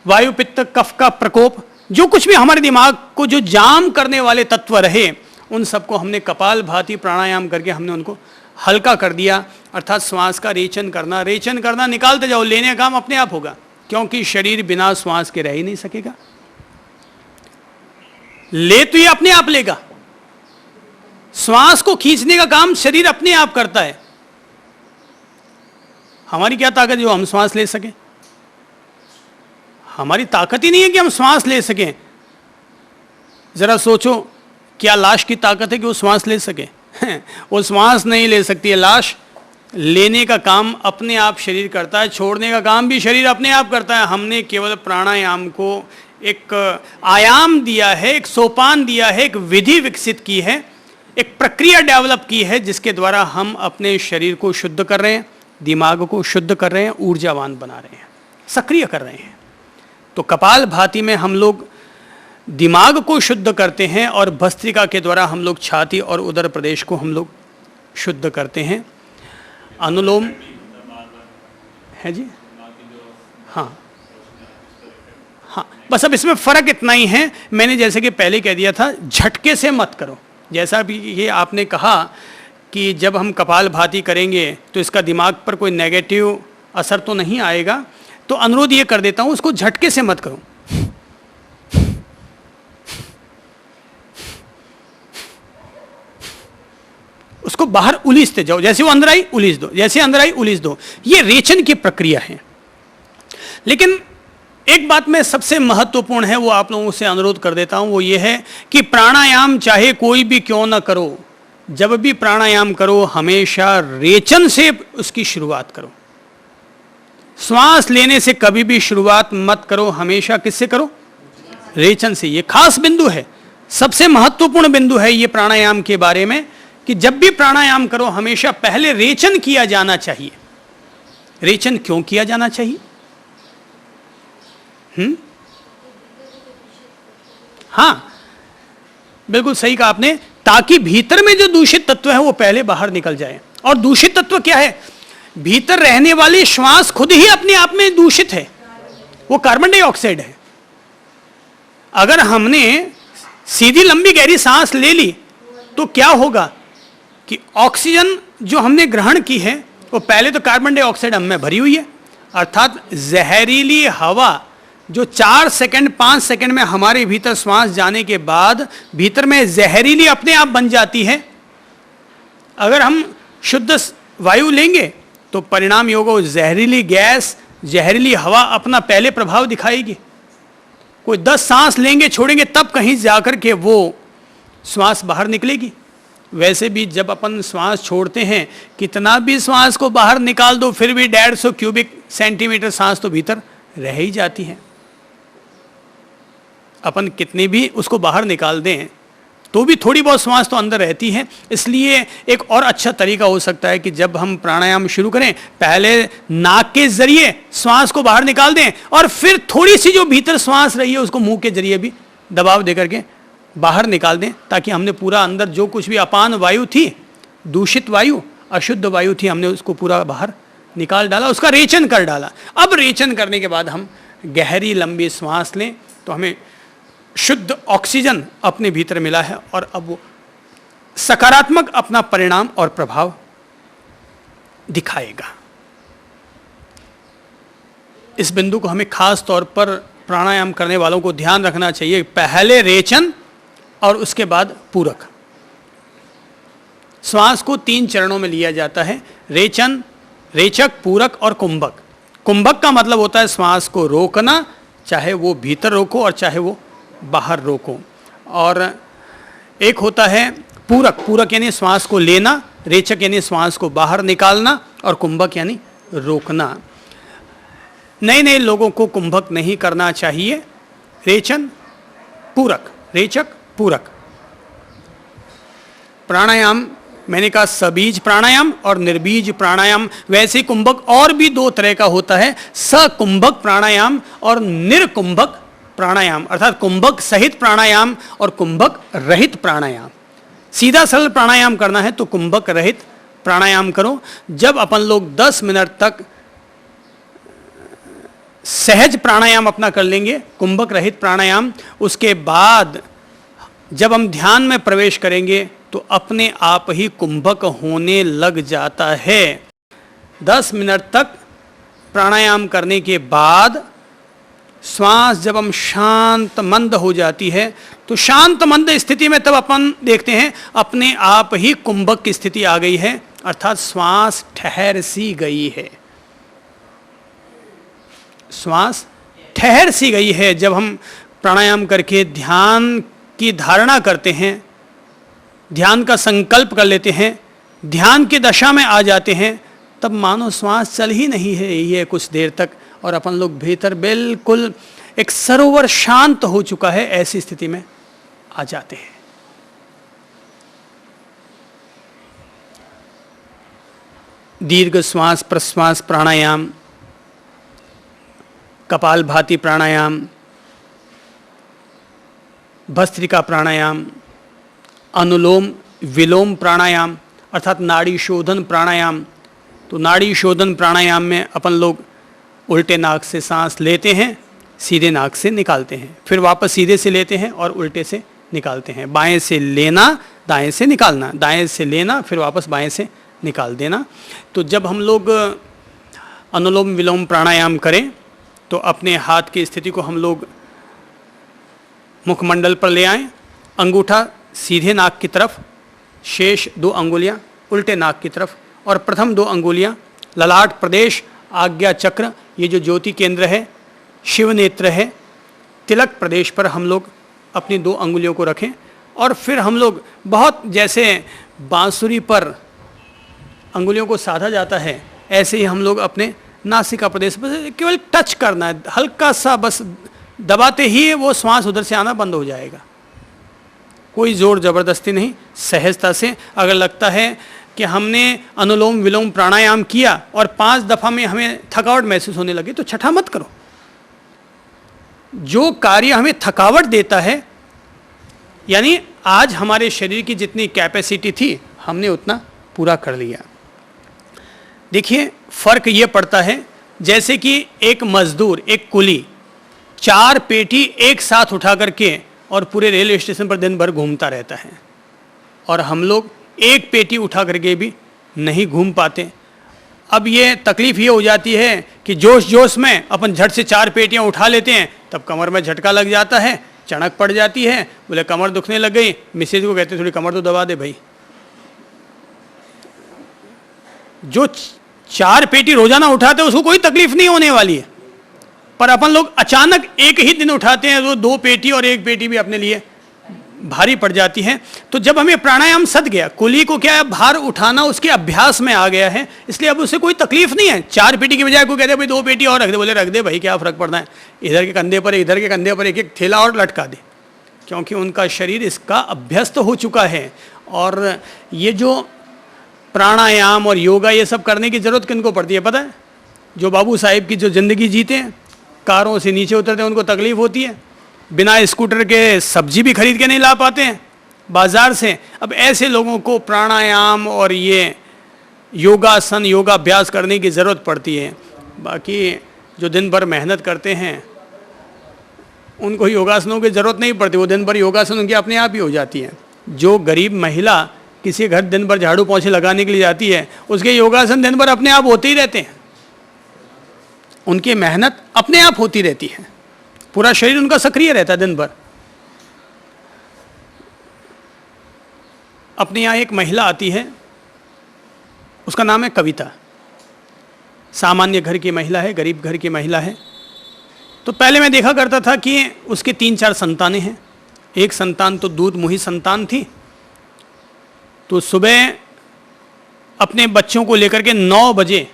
वायु पित्त कफ का प्रकोप, जो कुछ भी हमारे दिमाग को जो जाम करने वाले तत्व रहे, उन सबको हमने कपाल भाती प्राणायाम करके हमने उनको हल्का कर दिया। अर्थात श्वास का रेचन करना, रेचन करना, निकालते जाओ, लेने का काम अपने आप होगा, क्योंकि शरीर बिना श्वास के रह ही नहीं सकेगा। ले तो ये अपने आप लेगा, श्वास को खींचने का काम शरीर अपने आप करता है। हमारी क्या ताकत जो हम श्वास ले सकें? हमारी ताकत ही नहीं है कि हम श्वास ले सकें। जरा सोचो, क्या लाश की ताकत है कि वो श्वास ले सके? वो श्वास नहीं ले सकती है लाश। लेने का काम अपने आप शरीर करता है, छोड़ने का काम भी शरीर अपने आप करता है। हमने केवल प्राणायाम को एक आयाम दिया है, एक सोपान दिया है, एक विधि विकसित की है, एक प्रक्रिया डेवलप की है, जिसके द्वारा हम अपने शरीर को शुद्ध कर रहे हैं, दिमाग को शुद्ध कर रहे हैं, ऊर्जावान बना रहे हैं, सक्रिय कर रहे हैं। तो कपाल भाती में हम लोग दिमाग को शुद्ध करते हैं, और भस्त्रिका के द्वारा हम लोग छाती और उदर प्रदेश को हम लोग शुद्ध करते हैं। अनुलोम है जी, हाँ हाँ, बस अब इसमें फ़र्क इतना ही है, मैंने जैसे कि पहले कह दिया था, झटके से मत करो। जैसा भी ये आपने कहा कि जब हम कपाल भाती करेंगे तो इसका दिमाग पर कोई नेगेटिव असर तो नहीं आएगा, तो अनुरोध ये कर देता हूँ, उसको झटके से मत करो। उसको बाहर उलीसते जाओ, जैसे वो अंदर आई उलीस दो, जैसे अंदर आई उलीस दो। ये रेचन की प्रक्रिया है। लेकिन एक बात में सबसे महत्वपूर्ण है, वो आप लोगों से अनुरोध कर देता हूं, वो ये है कि प्राणायाम चाहे कोई भी क्यों ना करो, जब भी प्राणायाम करो हमेशा रेचन से उसकी शुरुआत करो। श्वास लेने से कभी भी शुरुआत मत करो, हमेशा किससे करो? रेचन से। ये खास बिंदु है, सबसे महत्वपूर्ण बिंदु है ये प्राणायाम के बारे में, कि जब भी प्राणायाम करो हमेशा पहले रेचन किया जाना चाहिए। रेचन क्यों किया जाना चाहिए? हाँ, बिल्कुल सही कहा आपने, ताकि भीतर में जो दूषित तत्व है वो पहले बाहर निकल जाए। और दूषित तत्व क्या है? भीतर रहने वाली श्वास खुद ही अपने आप में दूषित है, वो कार्बन डाइऑक्साइड है। अगर हमने सीधी लंबी गहरी सांस ले ली तो क्या होगा कि ऑक्सीजन जो हमने ग्रहण की है वो पहले तो कार्बन डाइऑक्साइड हम में भरी हुई है, अर्थात जहरीली हवा जो 4 सेकंड 5 सेकंड में हमारे भीतर श्वास जाने के बाद भीतर में जहरीली अपने आप बन जाती है। अगर हम शुद्ध वायु लेंगे तो परिणाम ये होगा, जहरीली गैस, जहरीली हवा अपना पहले प्रभाव दिखाएगी। कोई 10 सांस लेंगे छोड़ेंगे तब कहीं जाकर के वो श्वास बाहर निकलेगी। वैसे भी जब अपन श्वास छोड़ते हैं, कितना भी श्वास को बाहर निकाल दो फिर भी 150 क्यूबिक सेंटीमीटर सांस तो भीतर रह ही जाती है। अपन कितनी भी उसको बाहर निकाल दें तो भी थोड़ी बहुत श्वास तो अंदर रहती है। इसलिए एक और अच्छा तरीका हो सकता है कि जब हम प्राणायाम शुरू करें, पहले नाक के जरिए श्वास को बाहर निकाल दें और फिर थोड़ी सी जो भीतर श्वास रही है उसको मुंह के जरिए भी दबाव देकर के बाहर निकाल दें, ताकि हमने पूरा अंदर जो कुछ भी अपान वायु थी, दूषित वायु, अशुद्ध वायु थी, हमने उसको पूरा बाहर निकाल डाला, उसका रेचन कर डाला। अब रेचन करने के बाद हम गहरी लंबी श्वास लें तो हमें शुद्ध ऑक्सीजन अपने भीतर मिला है और अब वो सकारात्मक अपना परिणाम और प्रभाव दिखाएगा। इस बिंदु को हमें खास तौर पर प्राणायाम करने वालों को ध्यान रखना चाहिए। पहले रेचन और उसके बाद पूरक। श्वास को 3 चरणों में लिया जाता है, रेचन, रेचक, पूरक और कुंभक। कुंभक का मतलब होता है श्वास को रोकना, चाहे वो भीतर रोको और चाहे वो बाहर रोको। और एक होता है पूरक। पूरक यानी श्वास को लेना, रेचक यानी श्वास को बाहर निकालना और कुंभक यानी रोकना। नए नए लोगों को कुंभक नहीं करना चाहिए। रेचन, पूरक, रेचक, पूरक। प्राणायाम मैंने कहा सबीज प्राणायाम और निर्बीज प्राणायाम। वैसे कुंभक और भी 2 तरह का होता है, सकुंभक प्राणायाम और निर्कुंभक प्राणायाम, अर्थात कुंभक सहित प्राणायाम और कुंभक रहित प्राणायाम। सीधा सरल प्राणायाम करना है तो कुंभक रहित प्राणायाम करो। जब अपन लोग 10 मिनट तक सहज प्राणायाम अपना कर लेंगे, कुंभक रहित प्राणायाम, उसके बाद जब हम ध्यान में प्रवेश करेंगे तो अपने आप ही कुंभक होने लग जाता है। 10 मिनट तक प्राणायाम करने के बाद श्वास जब हम शांत मंद हो जाती है तो शांत मंद स्थिति में तब अपन देखते हैं अपने आप ही कुंभक की स्थिति आ गई है, अर्थात श्वास ठहर सी गई है। श्वास ठहर सी गई है। जब हम प्राणायाम करके ध्यान की धारणा करते हैं, ध्यान का संकल्प कर लेते हैं, ध्यान की दशा में आ जाते हैं, तब मानो श्वास चल ही नहीं है ये कुछ देर तक, और अपन लोग भीतर बिल्कुल एक सरोवर शांत हो चुका है ऐसी स्थिति में आ जाते हैं। दीर्घ श्वास प्रश्वास प्राणायाम, कपालभाति प्राणायाम, भस्त्रिका प्राणायाम, अनुलोम विलोम प्राणायाम अर्थात नाड़ी शोधन प्राणायाम। तो नाड़ी शोधन प्राणायाम में अपन लोग उल्टे नाक से सांस लेते हैं, सीधे नाक से निकालते हैं, फिर वापस सीधे से लेते हैं और उल्टे से निकालते हैं। बाएं से लेना, दाएं से निकालना, दाएं से लेना, फिर वापस बाएं से निकाल देना। तो जब हम लोग अनुलोम विलोम प्राणायाम करें तो अपने हाथ की स्थिति को हम लोग मुखमंडल पर ले आएं, अंगूठा सीधे नाक की तरफ, शेष 2 अंगुलियां उल्टे नाक की तरफ, और प्रथम 2 अंगुलियां ललाट प्रदेश, आज्ञा चक्र, ये जो ज्योति केंद्र है, शिव नेत्र है, तिलक प्रदेश पर हम लोग अपनी 2 अंगुलियों को रखें। और फिर हम लोग बहुत जैसे बांसुरी पर अंगुलियों को साधा जाता है, ऐसे ही हम लोग अपने नासिका प्रदेश पर केवल टच करना है, हल्का सा बस दबाते ही वो श्वास उधर से आना बंद हो जाएगा। कोई जोर जबरदस्ती नहीं, सहजता से। अगर लगता है कि हमने अनुलोम विलोम प्राणायाम किया और 5 दफा में हमें थकावट महसूस होने लगी तो छठा मत करो। जो कार्य हमें थकावट देता है, यानी आज हमारे शरीर की जितनी कैपेसिटी थी हमने उतना पूरा कर लिया। देखिए फर्क ये पड़ता है, जैसे कि एक मजदूर, एक कुली 4 पेटी एक साथ उठा करके और पूरे रेलवे स्टेशन पर दिन भर घूमता रहता है, और हम लोग एक पेटी उठा करके भी नहीं घूम पाते। अब ये तकलीफ ये हो जाती है कि जोश जोश में अपन झट से 4 पेटियां उठा लेते हैं, तब कमर में झटका लग जाता है, चढ़क पड़ जाती है, बोले कमर दुखने लग गई। मिसेज को कहते थोड़ी कमर तो दबा दे भाई। जो 4 पेटी रोजाना उठाते हैं उसको कोई तकलीफ नहीं होने वाली है, पर अपन लोग अचानक एक ही दिन उठाते हैं तो 2 पेटी और 1 पेटी भी अपने लिए भारी पड़ जाती है। तो जब हमें प्राणायाम सद गया, कुली को क्या है, भार उठाना उसके अभ्यास में आ गया है, इसलिए अब उसे कोई तकलीफ नहीं है। 4 पेटी की बजाय कोई कहते भाई 2 पेटी और रख दे, बोले रख दे भाई, क्या फर्क पड़ना है, इधर के कंधे पर इधर के कंधे पर एक एक थैला और लटका दे, क्योंकि उनका शरीर इसका अभ्यस्त हो चुका है। और ये जो प्राणायाम और योगा ये सब करने की जरूरत किनको पड़ती है पता है? जो बाबू साहिब की जो जिंदगी जीते हैं, कारों से नीचे उतरते हैं, उनको तकलीफ होती है, बिना स्कूटर के सब्जी भी खरीद के नहीं ला पाते हैं बाजार से। अब ऐसे लोगों को प्राणायाम और ये योगासन योगाभ्यास करने की ज़रूरत पड़ती है। बाकी जो दिन भर मेहनत करते हैं उनको योगासनों की ज़रूरत नहीं पड़ती, वो दिन भर योगासन उनकी अपने आप ही हो जाती है। जो गरीब महिला किसी घर दिन भर झाड़ू पोंछे लगाने के लिए जाती है, उसके योगासन दिन भर अपने आप होते ही रहते हैं, उनकी मेहनत अपने आप होती रहती है, पूरा शरीर उनका सक्रिय रहता है दिन भर। अपने यहाँ एक महिला आती है, उसका नाम है कविता। सामान्य घर की महिला है, गरीब घर की महिला है। तो पहले मैं देखा करता था कि उसके 3-4 संतानें हैं। एक संतान तो दूध मुही संतान थी, तो सुबह अपने बच्चों को लेकर के 9 बजे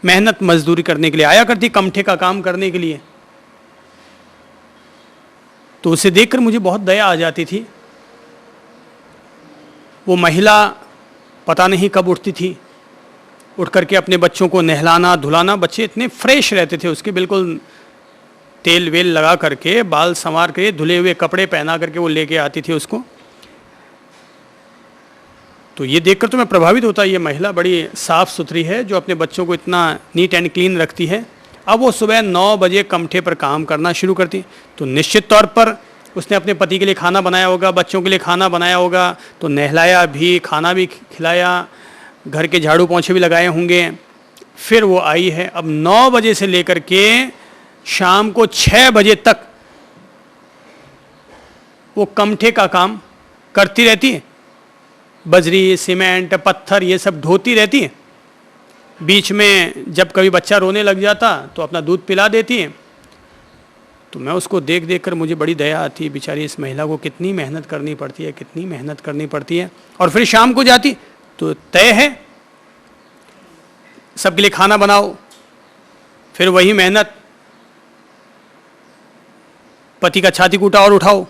मेहनत मजदूरी करने के लिए आया करती, कमठे का काम करने के लिए। तो उसे देखकर मुझे बहुत दया आ जाती थी। वो महिला पता नहीं कब उठती थी, उठ करके अपने बच्चों को नहलाना धुलाना, बच्चे इतने फ्रेश रहते थे उसके, बिल्कुल तेल वेल लगा करके, बाल संवार के, धुले हुए कपड़े पहना करके वो लेके आती थी उसको। तो ये देखकर तो मैं प्रभावित होता, ये महिला बड़ी साफ़ सुथरी है जो अपने बच्चों को इतना नीट एंड क्लीन रखती है। अब वो सुबह 9 बजे कमठे पर काम करना शुरू करती है। तो निश्चित तौर पर उसने अपने पति के लिए खाना बनाया होगा, बच्चों के लिए खाना बनाया होगा, तो नहलाया भी, खाना भी खिलाया, घर के झाड़ू पोंछे भी लगाए होंगे। फिर वो आई है, अब 9 बजे से लेकर के शाम को 6 बजे तक वो कमठे का काम करती रहती है। बजरी, सीमेंट, पत्थर ये सब ढोती रहती है। बीच में जब कभी बच्चा रोने लग जाता तो अपना दूध पिला देती है। तो मैं उसको देख देख कर मुझे बड़ी दया आती है, बेचारी इस महिला को कितनी मेहनत करनी पड़ती है, कितनी मेहनत करनी पड़ती है। और फिर शाम को जाती तो तय है सबके लिए खाना बनाओ, फिर वही मेहनत, पति का छाती कूटा और उठाओ।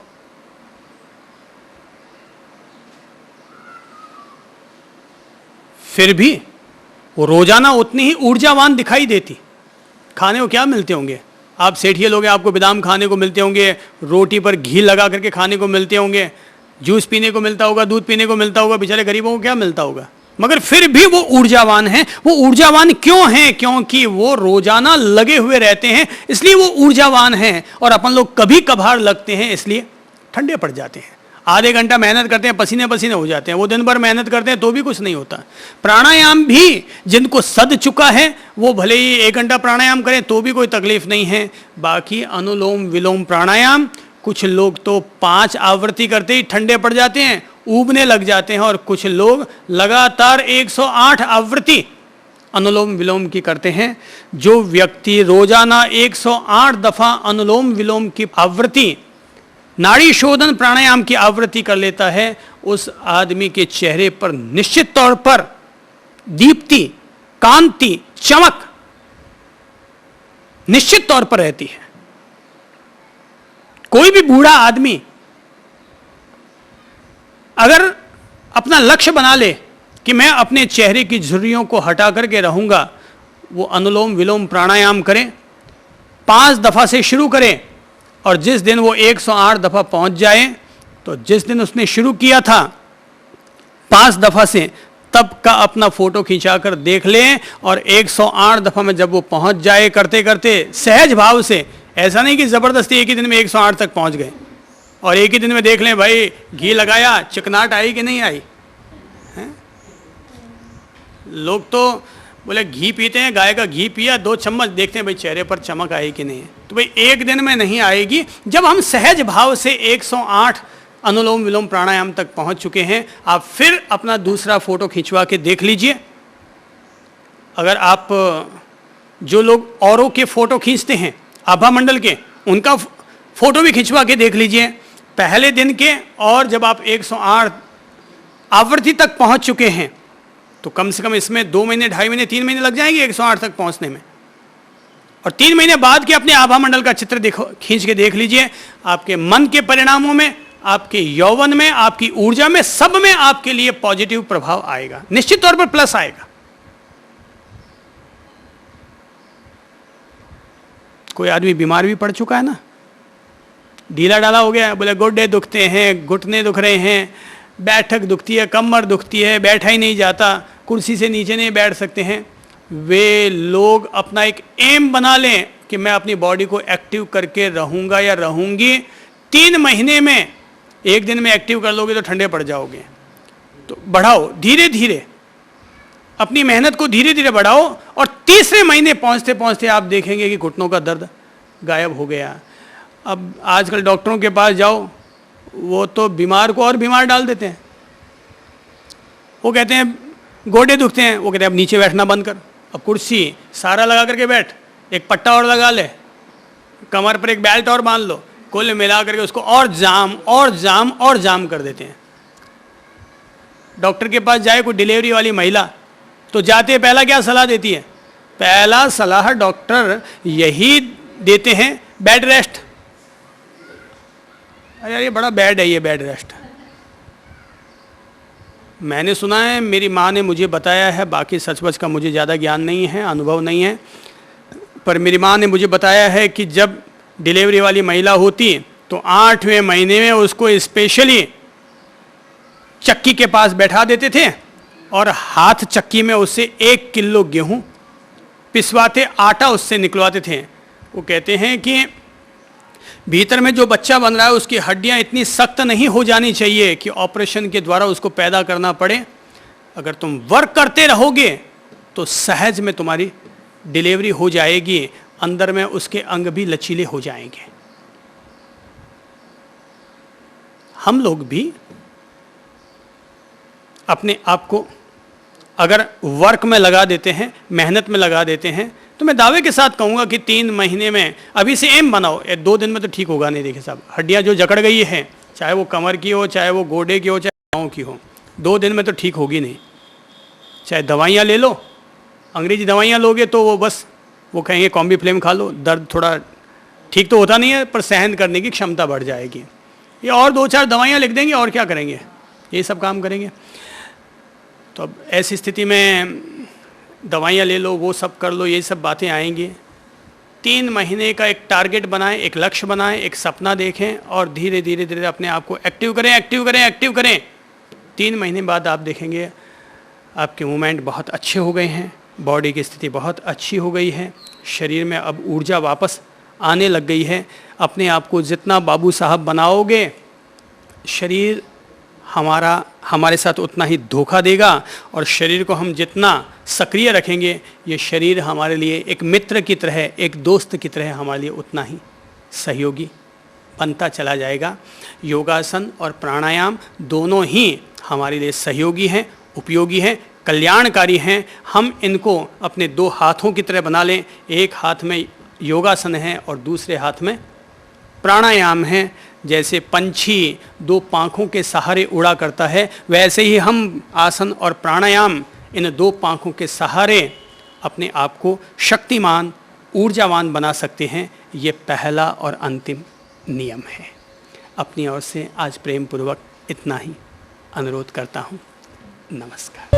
फिर भी वो रोजाना उतनी ही ऊर्जावान दिखाई देती। खाने को क्या मिलते होंगे, आप सेठिए लोग हैं, आपको बादाम खाने को मिलते होंगे, रोटी पर घी लगा करके खाने को मिलते होंगे, जूस पीने को मिलता होगा, दूध पीने को मिलता होगा, बेचारे गरीबों को क्या मिलता होगा, मगर फिर भी वो ऊर्जावान हैं। वो ऊर्जावान क्यों हैं? क्योंकि वो रोजाना लगे हुए रहते हैं, इसलिए वो ऊर्जावान हैं। और अपन लोग कभी कभार लगते हैं इसलिए ठंडे पड़ जाते हैं। आधे घंटा मेहनत करते हैं, पसीने पसीने हो जाते हैं, वो दिन भर मेहनत करते हैं तो भी कुछ नहीं होता। प्राणायाम भी जिनको सद चुका है वो भले ही 1 घंटा प्राणायाम करें तो भी कोई तकलीफ नहीं है। बाकी अनुलोम विलोम प्राणायाम, कुछ लोग तो 5 आवृत्ति करते ही ठंडे पड़ जाते हैं, ऊबने लग जाते हैं, और कुछ लोग लगातार 108 आवृत्ति अनुलोम विलोम की करते हैं। जो व्यक्ति रोजाना 108 दफा अनुलोम विलोम की आवृत्ति, नाड़ी शोधन प्राणायाम की आवृत्ति कर लेता है, उस आदमी के चेहरे पर निश्चित तौर पर दीप्ति, कांति, चमक निश्चित तौर पर रहती है। कोई भी बूढ़ा आदमी अगर अपना लक्ष्य बना ले कि मैं अपने चेहरे की झुर्रियों को हटा करके रहूंगा, वो अनुलोम विलोम प्राणायाम करें, 5 दफा से शुरू करें, और जिस दिन वो 108 दफा पहुंच जाए, तो जिस दिन उसने शुरू किया था 5 दफा से, तब का अपना फोटो खिंचा कर देख लें, और 108 दफा में जब वो पहुंच जाए करते करते सहज भाव से, ऐसा नहीं कि जबरदस्ती एक ही दिन में 108 तक पहुंच गए, और एक ही दिन में देख लें भाई घी लगाया, चिकनाहट आई कि नहीं आई है? लोग तो बोले घी पीते हैं, गाय का घी पिया, 2 चम्मच, देखते हैं भाई चेहरे पर चमक आई कि नहीं। तो भाई एक दिन में नहीं आएगी। जब हम सहज भाव से 108 अनुलोम विलोम प्राणायाम तक पहुंच चुके हैं, आप फिर अपना दूसरा फोटो खिंचवा के देख लीजिए। अगर आप, जो लोग औरों के फोटो खींचते हैं आभा मंडल के, उनका फोटो भी खिंचवा के देख लीजिए। पहले दिन के, और जब आप 108 आवृत्ति तक पहुंच चुके हैं तो कम से कम इसमें 2 महीने, 2.5 महीने, 3 महीने लग जाएंगे 108 तक पहुंचने में। और 3 महीने बाद के अपने आभा मंडल का चित्र देखो, खींच के देख लीजिए। आपके मन के परिणामों में, आपके यौवन में, आपकी ऊर्जा में, सब में आपके लिए पॉजिटिव प्रभाव आएगा, निश्चित तौर पर प्लस आएगा। कोई आदमी बीमार भी पड़ चुका है ना, ढीला डाला हो गया, बोले गोड्डे दुखते हैं, घुटने दुख रहे हैं, बैठक दुखती है, कमर दुखती है, बैठा ही नहीं जाता, कुर्सी से नीचे नहीं बैठ सकते हैं, वे लोग अपना एक एम बना लें कि मैं अपनी बॉडी को एक्टिव करके रहूंगा या रहूंगी। 3 महीने में, 1 दिन में एक्टिव कर लोगे तो ठंडे पड़ जाओगे। तो बढ़ाओ, धीरे धीरे अपनी मेहनत को धीरे धीरे बढ़ाओ, और तीसरे महीने पहुंचते पहुंचते आप देखेंगे कि घुटनों का दर्द गायब हो गया। अब आजकल डॉक्टरों के पास जाओ, वो तो बीमार को और बीमार डाल देते हैं। वो कहते हैं गोडे दुखते हैं, वो कहते हैं अब नीचे बैठना बंद कर, अब कुर्सी सारा लगा करके बैठ, एक पट्टा और लगा ले, कमर पर एक बेल्ट और बांध लो, कुल मिला करके उसको और जाम और जाम और जाम कर देते हैं। डॉक्टर के पास जाए कोई डिलीवरी वाली महिला, तो जाते पहला क्या सलाह देती है? पहला सलाह डॉक्टर यही देते हैं, बेड रेस्ट। अरे यार ये बड़ा बैड है, ये बेड रेस्ट। मैंने सुना है, मेरी माँ ने मुझे बताया है, बाकी सच का मुझे ज़्यादा ज्ञान नहीं है, अनुभव नहीं है, पर मेरी माँ ने मुझे बताया है कि जब डिलीवरी वाली महिला होती तो 8वें महीने में उसको स्पेशली चक्की के पास बैठा देते थे और हाथ चक्की में उससे 1 किलो गेहूँ पिसवाते, आटा उससे निकलवाते थे। वो कहते हैं कि भीतर में जो बच्चा बन रहा है उसकी हड्डियां इतनी सख्त नहीं हो जानी चाहिए कि ऑपरेशन के द्वारा उसको पैदा करना पड़े। अगर तुम वर्क करते रहोगे तो सहज में तुम्हारी डिलीवरी हो जाएगी, अंदर में उसके अंग भी लचीले हो जाएंगे। हम लोग भी अपने आप को अगर वर्क में लगा देते हैं, मेहनत में लगा देते हैं, तो मैं दावे के साथ कहूँगा कि 3 महीने में अभी से एम बनाओ। 2 दिन में तो ठीक होगा नहीं। देखिए साहब, हड्डियाँ जो जकड़ गई हैं, चाहे वो कमर की हो, चाहे वो गोडे की हो, चाहे पाँव की हो, 2 दिन में तो ठीक होगी नहीं। चाहे दवाइयाँ ले लो, अंग्रेजी दवाइयाँ लोगे तो वो बस वो कहेंगे कॉम्बीफ्लेम खा लो, दर्द थोड़ा ठीक तो होता नहीं है पर सहन करने की क्षमता बढ़ जाएगी। ये और 2-4 दवाइयाँ लिख देंगे और क्या करेंगे, यही सब काम करेंगे। तो अब ऐसी स्थिति में दवाइयाँ ले लो, वो सब कर लो, ये सब बातें आएंगी। 3 महीने का एक टारगेट बनाएं, एक लक्ष्य बनाएं, एक सपना देखें और धीरे धीरे धीरे अपने आप को एक्टिव करें, एक्टिव करें, एक्टिव करें। 3 महीने बाद आप देखेंगे आपके मूवमेंट बहुत अच्छे हो गए हैं, बॉडी की स्थिति बहुत अच्छी हो गई है, शरीर में अब ऊर्जा वापस आने लग गई है। अपने आप को जितना बाबू साहब बनाओगे, शरीर हमारे साथ उतना ही धोखा देगा, और शरीर को हम जितना सक्रिय रखेंगे, ये शरीर हमारे लिए एक मित्र की तरह, एक दोस्त की तरह हमारे लिए उतना ही सहयोगी बनता चला जाएगा। योगासन और प्राणायाम दोनों ही हमारे लिए सहयोगी हैं, उपयोगी हैं, कल्याणकारी हैं। हम इनको अपने 2 हाथों की तरह बना लें। एक हाथ में योगासन है और दूसरे हाथ में प्राणायाम है। जैसे पंछी 2 पाँखों के सहारे उड़ा करता है, वैसे ही हम आसन और प्राणायाम इन 2 पाँखों के सहारे अपने आप को शक्तिमान, ऊर्जावान बना सकते हैं। ये पहला और अंतिम नियम है। अपनी ओर से आज प्रेम पूर्वक इतना ही अनुरोध करता हूँ। नमस्कार।